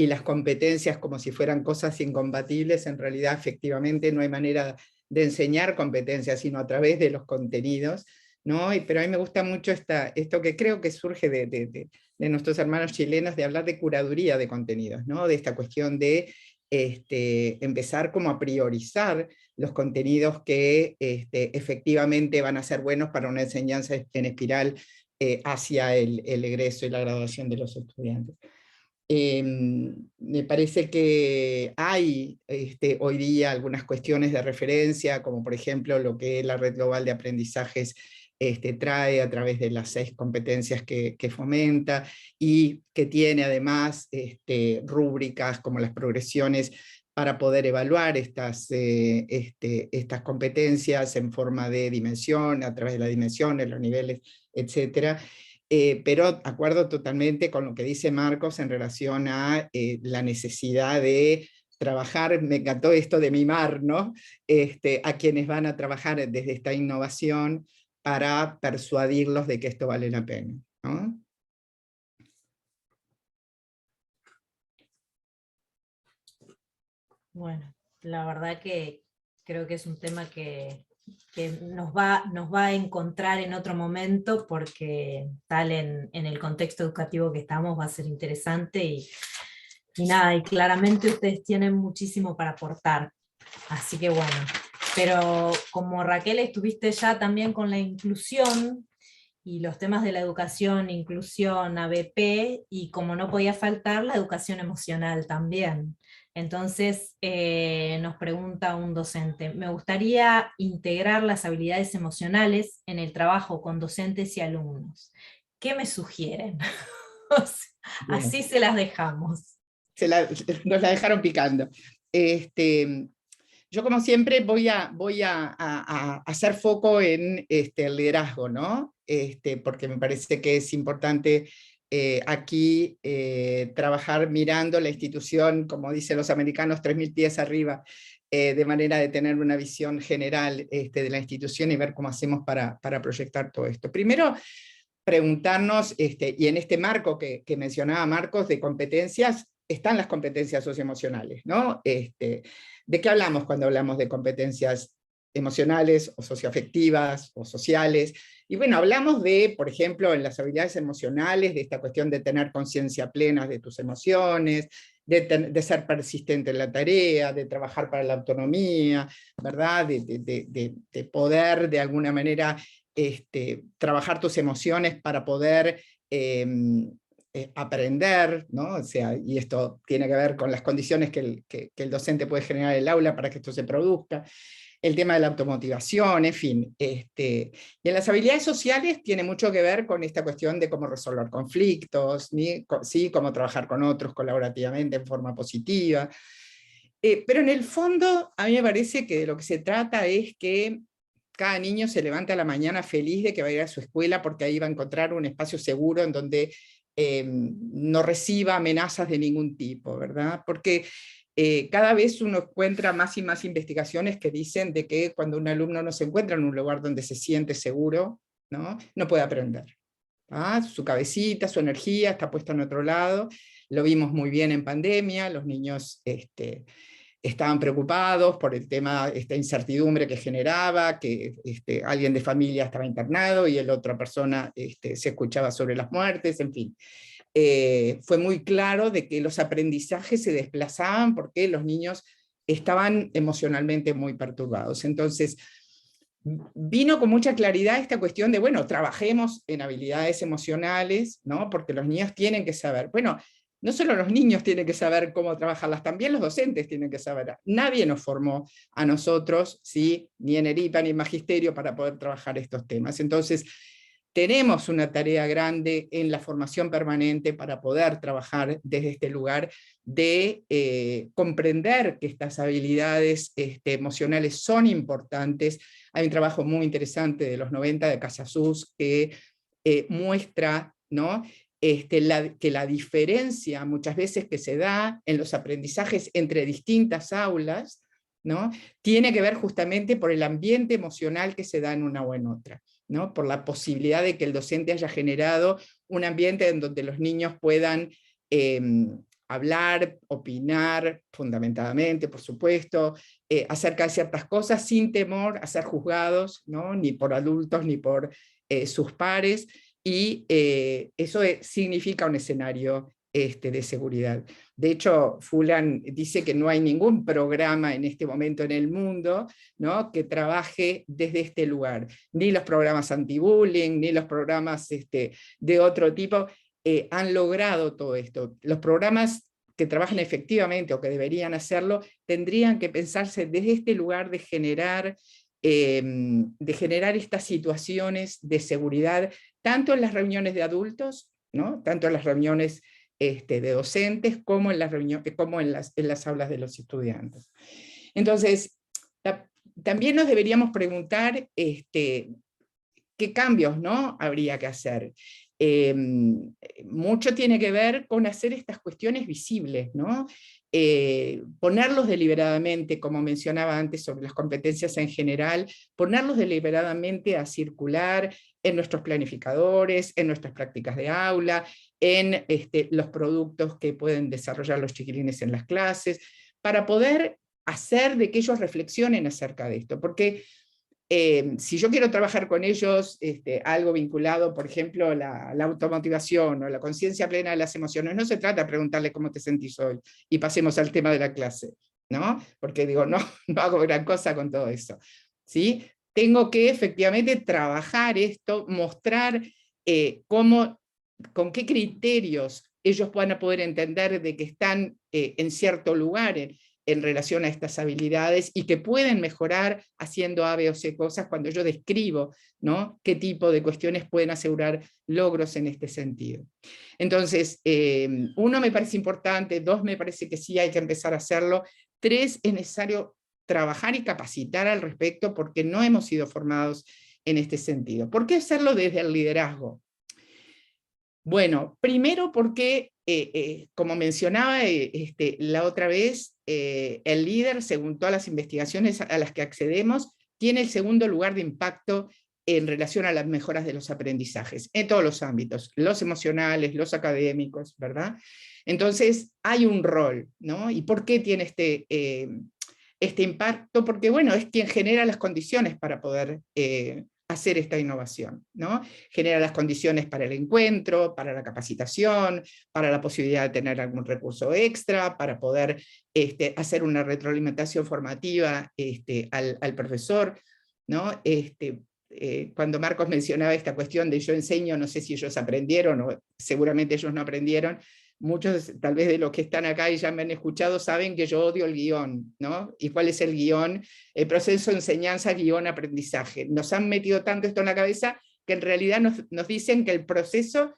[SPEAKER 3] las competencias como si fueran cosas incompatibles. En realidad, efectivamente, no hay manera de enseñar competencias, sino a través de los contenidos, ¿no? Pero a mí me gusta mucho esto que creo que surge de nuestros hermanos chilenos, de hablar de curaduría de contenidos, ¿no? De esta cuestión de empezar como a priorizar los contenidos que efectivamente van a ser buenos para una enseñanza en espiral hacia el egreso y la graduación de los estudiantes. Me parece que hay hoy día algunas cuestiones de referencia, como por ejemplo lo que la Red Global de Aprendizajes trae a través de las 6 competencias que fomenta, y que tiene además rúbricas como las progresiones para poder evaluar estas competencias en forma de dimensión, a través de las dimensiones, los niveles, etcétera. Pero acuerdo totalmente con lo que dice Marcos en relación a la necesidad de trabajar, me encantó esto de mimar, ¿no? A quienes van a trabajar desde esta innovación para persuadirlos de que esto vale la pena, ¿no?
[SPEAKER 4] Bueno, la verdad que creo que es un tema que nos va a encontrar en otro momento, porque tal en el contexto educativo que estamos va a ser interesante, y nada, y claramente ustedes tienen muchísimo para aportar, así que bueno. Pero como Raquel estuviste ya también con la inclusión y los temas de la educación, inclusión, ABP, y como no podía faltar, la educación emocional también. Entonces nos pregunta un docente: me gustaría integrar las habilidades emocionales en el trabajo con docentes y alumnos. ¿Qué me sugieren? O sea, así se las dejamos.
[SPEAKER 3] Nos la dejaron picando. Yo, como siempre, voy a hacer foco en el liderazgo, ¿no? Porque me parece que es importante aquí trabajar mirando la institución, como dicen los americanos, 3.000 pies arriba, de manera de tener una visión general de la institución y ver cómo hacemos para proyectar todo esto. Primero, preguntarnos, y en este marco que mencionaba Marcos, de competencias, están las competencias socioemocionales, ¿no? ¿De qué hablamos cuando hablamos de competencias emocionales o socioafectivas o sociales? Y bueno, hablamos de, por ejemplo, en las habilidades emocionales, de esta cuestión de tener conciencia plena de tus emociones, de ser persistente en la tarea, de trabajar para la autonomía, ¿verdad? De poder de alguna manera trabajar tus emociones para poder aprender, ¿no? O sea, y esto tiene que ver con las condiciones que el docente puede generar en el aula para que esto se produzca. El tema de la automotivación, en fin. Y en las habilidades sociales tiene mucho que ver con esta cuestión de cómo resolver conflictos, ¿sí? Cómo trabajar con otros colaborativamente en forma positiva. Pero en el fondo, a mí me parece que de lo que se trata es que cada niño se levanta a la mañana feliz de que va a ir a su escuela, porque ahí va a encontrar un espacio seguro en donde no reciba amenazas de ningún tipo, ¿verdad? Porque cada vez uno encuentra más y más investigaciones que dicen de que cuando un alumno no se encuentra en un lugar donde se siente seguro, no puede aprender. Su cabecita, su energía está puesta en otro lado. Lo vimos muy bien en pandemia, los niños estaban preocupados por el tema, esta incertidumbre que generaba, que alguien de familia estaba internado y la otra persona se escuchaba sobre las muertes, en fin. Fue muy claro de que los aprendizajes se desplazaban porque los niños estaban emocionalmente muy perturbados. Entonces, vino con mucha claridad esta cuestión de, bueno, trabajemos en habilidades emocionales, ¿no? Porque los niños tienen que saber, bueno, no solo los niños tienen que saber cómo trabajarlas, también los docentes tienen que saber. Nadie nos formó a nosotros, ¿sí? Ni en ERIPA ni en Magisterio, para poder trabajar estos temas. Entonces, tenemos una tarea grande en la formación permanente para poder trabajar desde este lugar de comprender que estas habilidades emocionales son importantes. Hay un trabajo muy interesante de los 90 de Casasus que muestra, ¿no?, que la diferencia muchas veces que se da en los aprendizajes entre distintas aulas, ¿no?, tiene que ver justamente por el ambiente emocional que se da en una o en otra, ¿no?, por la posibilidad de que el docente haya generado un ambiente en donde los niños puedan hablar, opinar, fundamentadamente, por supuesto, acerca de ciertas cosas sin temor a ser juzgados, ¿no?, ni por adultos ni por sus pares, y eso significa un escenario de seguridad. De hecho, Fulan dice que no hay ningún programa en este momento en el mundo, ¿no?, que trabaje desde este lugar, ni los programas anti-bullying, ni los programas de otro tipo, han logrado todo esto. Los programas que trabajan efectivamente o que deberían hacerlo, tendrían que pensarse desde este lugar de generar estas situaciones de seguridad, tanto en las reuniones de adultos, ¿no?, tanto en las reuniones de docentes, como en las aulas de los estudiantes. Entonces, también nos deberíamos preguntar qué cambios, ¿no?, habría que hacer. Mucho tiene que ver con hacer estas cuestiones visibles, ¿no?, ponerlos deliberadamente, como mencionaba antes sobre las competencias en general, ponerlos deliberadamente a circular en nuestros planificadores, en nuestras prácticas de aula, en los productos que pueden desarrollar los chiquilines en las clases, para poder hacer de que ellos reflexionen acerca de esto, porque si yo quiero trabajar con ellos algo vinculado, por ejemplo, a la automotivación o la conciencia plena de las emociones, no se trata de preguntarle cómo te sentís hoy y pasemos al tema de la clase, ¿no? Porque digo, no hago gran cosa con todo eso, ¿sí? Tengo que efectivamente trabajar esto, mostrar con qué criterios ellos van a poder entender de que están en cierto lugar en relación a estas habilidades y que pueden mejorar haciendo A, B o C cosas cuando yo describo, ¿no?, qué tipo de cuestiones pueden asegurar logros en este sentido. Entonces, 1 me parece importante, 2 me parece que sí hay que empezar a hacerlo, 3 es necesario trabajar y capacitar al respecto porque no hemos sido formados en este sentido. ¿Por qué hacerlo desde el liderazgo? Bueno, primero porque, como mencionaba la otra vez, el líder, según todas las investigaciones a las que accedemos, tiene el segundo lugar de impacto en relación a las mejoras de los aprendizajes, en todos los ámbitos, los emocionales, los académicos, ¿verdad? Entonces, hay un rol, ¿no? ¿Y por qué tiene este impacto? Porque, bueno, es quien genera las condiciones para poder hacer esta innovación, ¿no? Genera las condiciones para el encuentro, para la capacitación, para la posibilidad de tener algún recurso extra, para poder hacer una retroalimentación formativa al profesor, ¿no? Cuando Marcos mencionaba esta cuestión de yo enseño, no sé si ellos aprendieron, o seguramente ellos no aprendieron, muchos tal vez de los que están acá y ya me han escuchado saben que yo odio el guión, ¿no? ¿Y cuál es el guión? El proceso de enseñanza, guión, aprendizaje. Nos han metido tanto esto en la cabeza que en realidad nos dicen que el proceso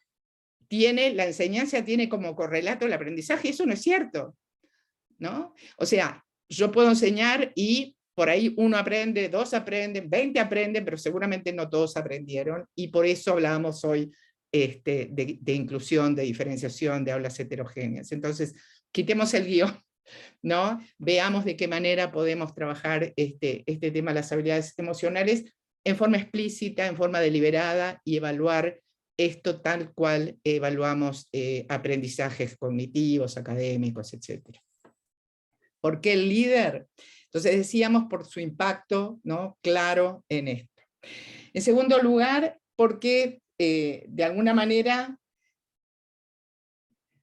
[SPEAKER 3] la enseñanza tiene como correlato el aprendizaje, y eso no es cierto, ¿no? O sea, yo puedo enseñar y por ahí 1 aprende, 2 aprenden, 20 aprenden, pero seguramente no todos aprendieron, y por eso hablábamos hoy de inclusión, de diferenciación, de aulas heterogéneas. Entonces, quitemos el guión, ¿no? Veamos de qué manera podemos trabajar este tema de las habilidades emocionales en forma explícita, en forma deliberada, y evaluar esto tal cual evaluamos aprendizajes cognitivos, académicos, etc. ¿Por qué el líder? Entonces decíamos por su impacto, ¿no?, claro en esto. En segundo lugar, porque de alguna manera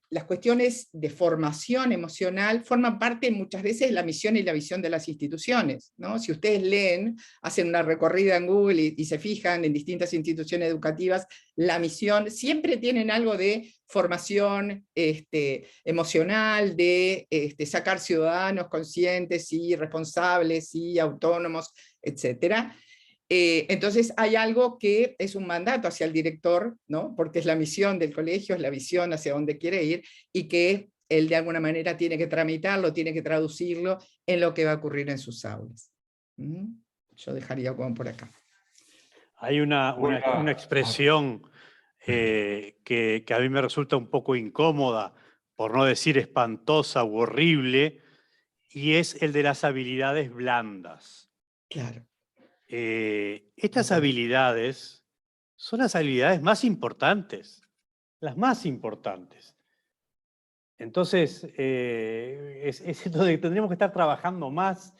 [SPEAKER 3] las cuestiones de formación emocional forman parte muchas veces de la misión y la visión de las instituciones, ¿no? Si ustedes leen, hacen una recorrida en Google y se fijan en distintas instituciones educativas, la misión siempre tienen algo de formación emocional, de sacar ciudadanos conscientes y responsables y autónomos, etcétera. Entonces hay algo que es un mandato hacia el director, ¿no?, porque es la misión del colegio, es la visión hacia dónde quiere ir, y que él de alguna manera tiene que tramitarlo, tiene que traducirlo en lo que va a ocurrir en sus aulas. Yo dejaría como por acá.
[SPEAKER 2] Hay una expresión que a mí me resulta un poco incómoda, por no decir espantosa u horrible, y es el de las habilidades blandas.
[SPEAKER 3] Claro.
[SPEAKER 2] Estas habilidades son las habilidades más importantes, las más importantes. Entonces, es donde tendríamos que estar trabajando más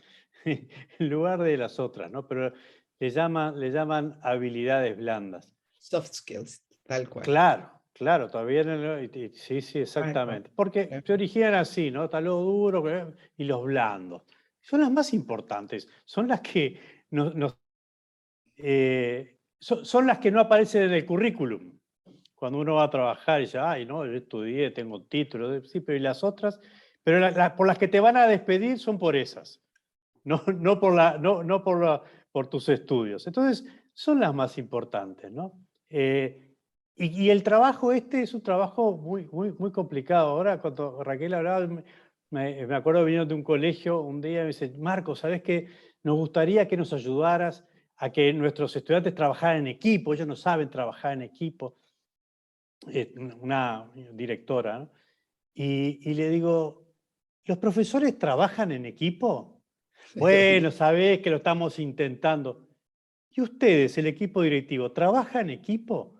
[SPEAKER 2] en lugar de las otras, ¿no? Pero le llaman habilidades blandas.
[SPEAKER 3] Soft skills, tal cual.
[SPEAKER 2] Claro, todavía sí, exactamente. Porque se originan así, ¿no? Está lo duro y los blandos. Son las más importantes, son las que son las que no aparecen en el currículum. Cuando uno va a trabajar y dice, ay, no, yo estudié, tengo un título, sí, pero ¿y las otras? Pero por las que te van a despedir son por esas, no por tus estudios. Entonces, son las más importantes, ¿no? Y el trabajo es un trabajo muy complicado. Ahora, cuando Raquel hablaba, me acuerdo viniendo de un colegio un día y me dice, Marco, ¿sabes qué? Nos gustaría que nos ayudaras a que nuestros estudiantes trabajaran en equipo. Ellos no saben trabajar en equipo. Una directora, ¿no? Y le digo, ¿los profesores trabajan en equipo? Bueno, sabés que lo estamos intentando. ¿Y ustedes, el equipo directivo, trabajan en equipo?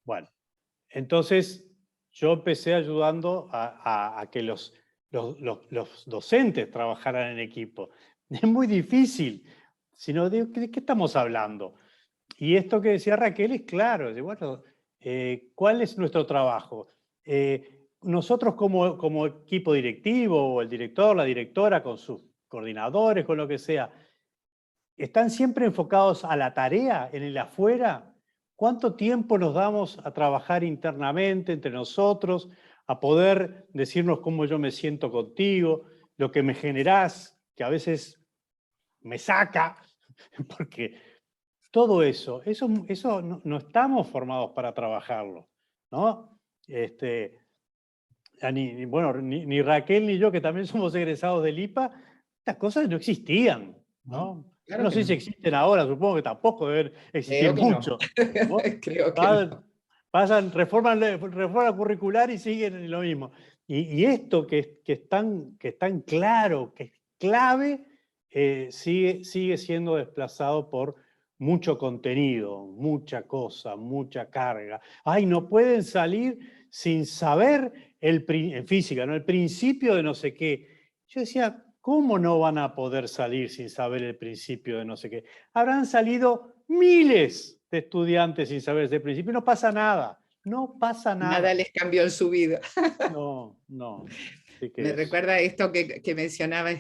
[SPEAKER 2] Bueno, entonces yo empecé ayudando a que los docentes trabajaran en equipo. Es muy difícil. Sino, ¿de qué estamos hablando? Y esto que decía Raquel es claro. Bueno, ¿cuál es nuestro trabajo? Nosotros como equipo directivo, o el director, la directora, con sus coordinadores, con lo que sea, ¿están siempre enfocados a la tarea, en el afuera? ¿Cuánto tiempo nos damos a trabajar internamente entre nosotros, a poder decirnos cómo yo me siento contigo, lo que me generás, que a veces me saca, porque todo eso no estamos formados para trabajarlo, ¿no? Ni Raquel ni yo, que también somos egresados del IPA, estas cosas no existían, ¿no?
[SPEAKER 3] Claro
[SPEAKER 2] No
[SPEAKER 3] que
[SPEAKER 2] sé
[SPEAKER 3] no.
[SPEAKER 2] si existen ahora, supongo que tampoco deben existir
[SPEAKER 3] Creo que no.
[SPEAKER 2] mucho. ¿No?
[SPEAKER 3] Creo que no.
[SPEAKER 2] Pasan, reforma curricular y siguen en lo mismo. Y esto que es tan claro, que es clave, sigue siendo desplazado por mucho contenido, mucha cosa, mucha carga. Ay, no pueden salir sin saber en física, ¿no? El principio de no sé qué. Yo decía, ¿cómo no van a poder salir sin saber el principio de no sé qué? Habrán salido miles de estudiantes sin saber ese principio. No pasa nada, no pasa nada.
[SPEAKER 3] Nada les cambió en su vida.
[SPEAKER 2] No. Sí que
[SPEAKER 3] me recuerda esto que mencionaba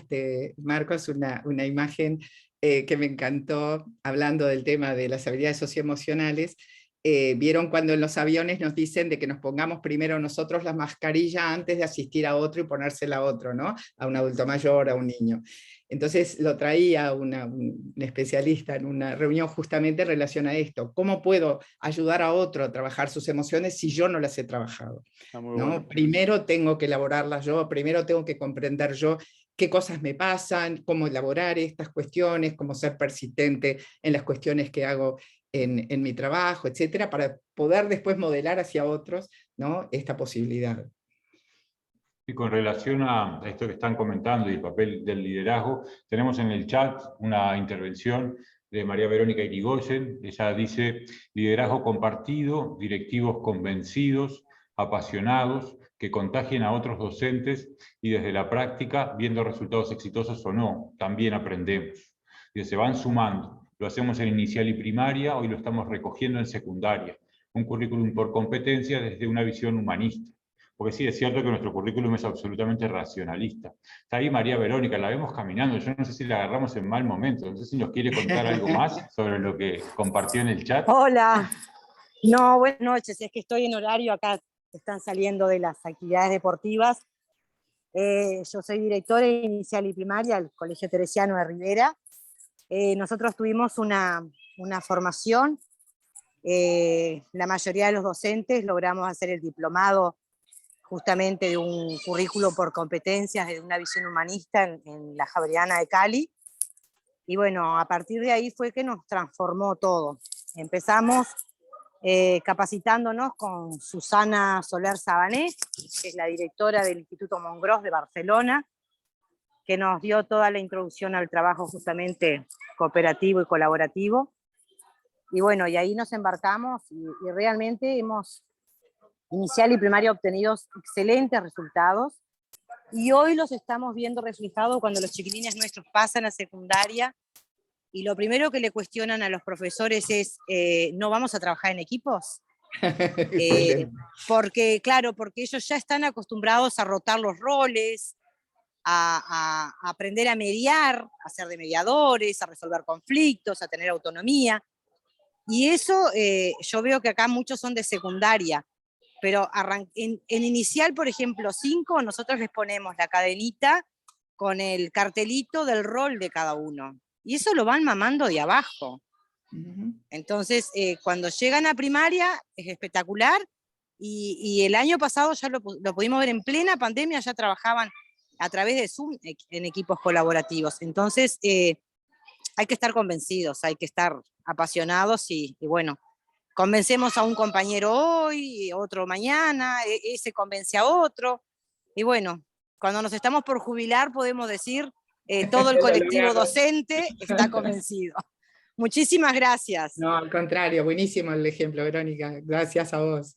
[SPEAKER 3] Marcos, una imagen que me encantó, hablando del tema de las habilidades socioemocionales. Vieron cuando en los aviones nos dicen de que nos pongamos primero nosotros la mascarilla antes de asistir a otro y ponérsela a otro, ¿no? A un adulto mayor, a un niño. Entonces lo traía un especialista en una reunión justamente en relación a esto. ¿Cómo puedo ayudar a otro a trabajar sus emociones si yo no las he trabajado? ¿No? Bueno. Primero tengo que elaborarlas yo, primero tengo que comprender yo qué cosas me pasan, cómo elaborar estas cuestiones, cómo ser persistente en las cuestiones que hago en mi trabajo, etcétera, para poder después modelar hacia otros, ¿no? Esta posibilidad.
[SPEAKER 1] Y con relación a esto que están comentando y el papel del liderazgo, tenemos en el chat una intervención de María Verónica Irigoyen. Ella dice: liderazgo compartido, directivos convencidos, apasionados, que contagien a otros docentes y desde la práctica, viendo resultados exitosos o no, también aprendemos. Y se van sumando. Lo hacemos en inicial y primaria, hoy lo estamos recogiendo en secundaria. Un currículum por competencia desde una visión humanista. Porque sí, es cierto que nuestro currículum es absolutamente racionalista. Está ahí María Verónica, la vemos caminando, yo no sé si la agarramos en mal momento, no sé si nos quiere contar algo más sobre lo que compartió en el chat.
[SPEAKER 5] Hola, no, buenas noches, es que estoy en horario, acá están saliendo de las actividades deportivas. Yo soy directora inicial y primaria del Colegio Teresiano de Rivera. Nosotros tuvimos una formación, la mayoría de los docentes logramos hacer el diplomado justamente de un currículo por competencias de una visión humanista en la Javeriana de Cali. Y bueno, a partir de ahí fue que nos transformó todo. Empezamos capacitándonos con Susana Soler Sabané, que es la directora del Instituto Montgròs de Barcelona, que nos dio toda la introducción al trabajo justamente cooperativo y colaborativo. Y bueno, y ahí nos embarcamos y realmente hemos, inicial y primaria, obtenido excelentes resultados. Y hoy los estamos viendo reflejados cuando los chiquilines nuestros pasan a secundaria y lo primero que le cuestionan a los profesores es, ¿no vamos a trabajar en equipos? Porque, claro, porque ellos ya están acostumbrados a rotar los roles, a aprender a mediar, a ser de mediadores, a resolver conflictos, a tener autonomía. Y eso yo veo que acá muchos son de secundaria, pero en inicial, por ejemplo, 5, nosotros les ponemos la cadenita con el cartelito del rol de cada uno. Y eso lo van mamando de abajo. Entonces, cuando llegan a primaria, es espectacular. Y el año pasado ya lo pudimos ver en plena pandemia, ya trabajaban a través de Zoom en equipos colaborativos. Entonces, hay que estar convencidos, hay que estar apasionados y bueno, convencemos a un compañero hoy, otro mañana, ese convence a otro. Y bueno, cuando nos estamos por jubilar podemos decir, todo el colectivo docente está convencido. Muchísimas gracias.
[SPEAKER 3] No, al contrario, buenísimo el ejemplo, Verónica. Gracias a vos.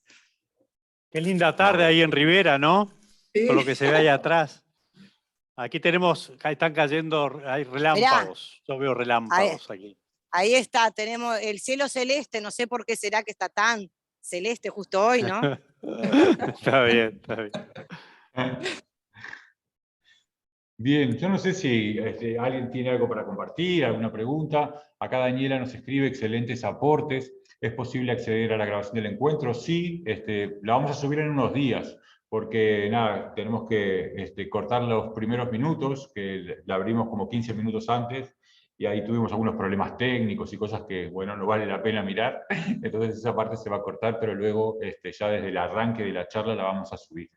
[SPEAKER 2] Qué linda tarde ahí en Rivera, ¿no?
[SPEAKER 3] Sí.
[SPEAKER 2] Por lo que se ve ahí atrás. Aquí tenemos, están cayendo, hay relámpagos. Yo veo relámpagos aquí.
[SPEAKER 5] Ahí está, tenemos el cielo celeste, no sé por qué será que está tan celeste justo hoy, ¿no?
[SPEAKER 2] Está bien, está bien.
[SPEAKER 1] Bien, yo no sé si alguien tiene algo para compartir, alguna pregunta. Acá Daniela nos escribe excelentes aportes. ¿Es posible acceder a la grabación del encuentro? Sí, la vamos a subir en unos días, porque nada, tenemos que cortar los primeros minutos, que la abrimos como 15 minutos antes, y ahí tuvimos algunos problemas técnicos y cosas que, bueno, no vale la pena mirar. Entonces esa parte se va a cortar, pero luego ya desde el arranque de la charla la vamos a subir.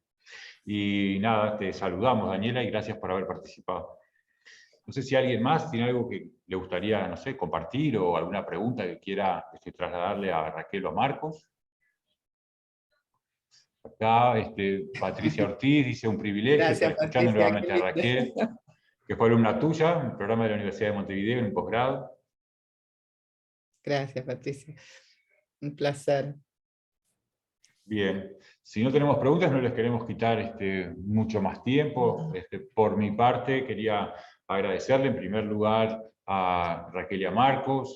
[SPEAKER 1] Y nada, te saludamos, Daniela, y gracias por haber participado. No sé si alguien más tiene algo que le gustaría, no sé, compartir o alguna pregunta que quiera trasladarle a Raquel o a Marcos. Acá Patricia Ortiz dice: un privilegio estar escuchando nuevamente a Raquel, que fue alumna tuya en el programa de la Universidad de Montevideo en un posgrado.
[SPEAKER 3] Gracias, Patricia. Un placer.
[SPEAKER 1] Bien, si no tenemos preguntas no les queremos quitar mucho más tiempo. Por mi parte quería agradecerle en primer lugar a Raquel y a Marcos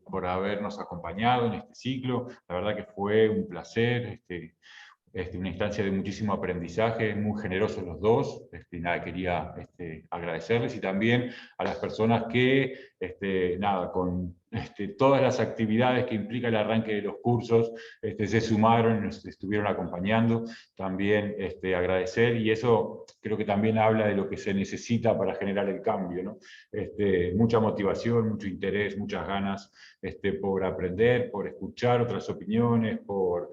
[SPEAKER 1] por habernos acompañado en este ciclo. La verdad que fue un placer, una instancia de muchísimo aprendizaje, muy generosos los dos. Nada, quería agradecerles, y también a las personas que, nada, con todas las actividades que implica el arranque de los cursos, se sumaron y nos estuvieron acompañando. También agradecer, y eso creo que también habla de lo que se necesita para generar el cambio, ¿no? Mucha motivación, mucho interés, muchas ganas por aprender, por escuchar otras opiniones, por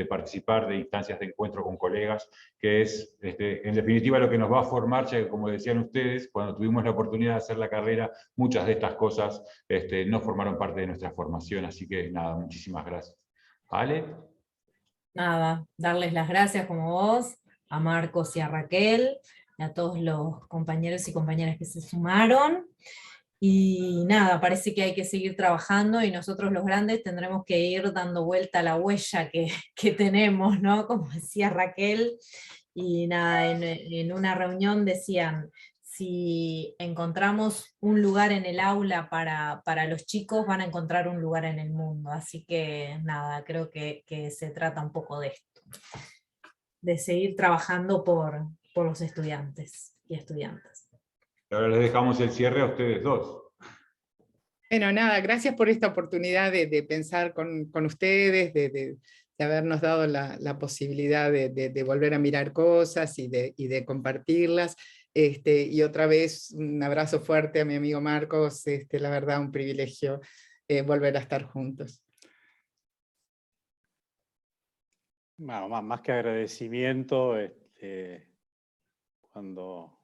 [SPEAKER 1] participar de instancias de encuentro con colegas, que es en definitiva lo que nos va a formar, ya que, como decían ustedes, cuando tuvimos la oportunidad de hacer la carrera, muchas de estas cosas no formaron parte de nuestra formación. Así que nada, muchísimas gracias. ¿Ale?
[SPEAKER 4] Nada, darles las gracias como vos, a Marcos y a Raquel, y a todos los compañeros y compañeras que se sumaron. Y nada, parece que hay que seguir trabajando, y nosotros los grandes tendremos que ir dando vuelta a la huella que tenemos, ¿no? Como decía Raquel. Y nada, en una reunión decían: si encontramos un lugar en el aula para los chicos, van a encontrar un lugar en el mundo. Así que nada, creo que se trata un poco de esto, de seguir trabajando por los estudiantes y estudiantes.
[SPEAKER 1] Ahora les dejamos el cierre a ustedes dos.
[SPEAKER 3] Bueno, nada, gracias por esta oportunidad de pensar con ustedes, de habernos dado la posibilidad de volver a mirar cosas y de compartirlas. Y otra vez un abrazo fuerte a mi amigo Marcos, la verdad un privilegio volver a estar juntos.
[SPEAKER 2] Bueno, más que agradecimiento, cuando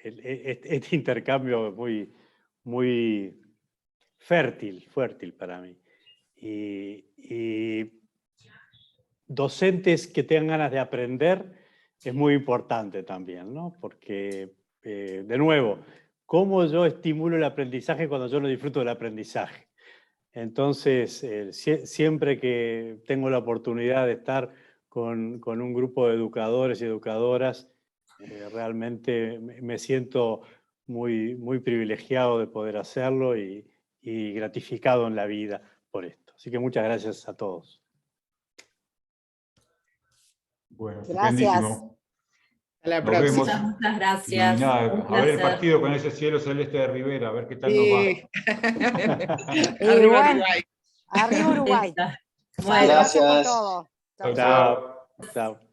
[SPEAKER 2] este intercambio es muy fértil para mí. y docentes que tengan ganas de aprender es muy importante también, ¿no? Porque, de nuevo, ¿cómo yo estimulo el aprendizaje cuando yo no disfruto del aprendizaje? Entonces, siempre que tengo la oportunidad de estar con un grupo de educadores y educadoras, realmente me siento muy, muy privilegiado de poder hacerlo y gratificado en la vida por esto. Así que muchas gracias a todos.
[SPEAKER 1] Bueno,
[SPEAKER 5] Gracias.
[SPEAKER 1] estupendísimo.
[SPEAKER 3] A la
[SPEAKER 1] Nos
[SPEAKER 3] próxima.
[SPEAKER 1] vemos.
[SPEAKER 4] Muchas
[SPEAKER 1] Y
[SPEAKER 4] gracias.
[SPEAKER 1] nada,
[SPEAKER 4] Un
[SPEAKER 1] a ver el
[SPEAKER 4] placer.
[SPEAKER 1] partido con ese cielo celeste de Rivera, a ver qué tal nos va.
[SPEAKER 3] Sí.
[SPEAKER 5] Y
[SPEAKER 3] Arriba
[SPEAKER 5] bueno,
[SPEAKER 3] Uruguay.
[SPEAKER 5] arriba Uruguay.
[SPEAKER 4] Esta.
[SPEAKER 5] Chao,
[SPEAKER 4] Bueno.
[SPEAKER 5] gracias por
[SPEAKER 6] Gracias.
[SPEAKER 5] todo.
[SPEAKER 1] Chao,
[SPEAKER 5] Chao, chao.
[SPEAKER 1] chao.
[SPEAKER 2] Chao.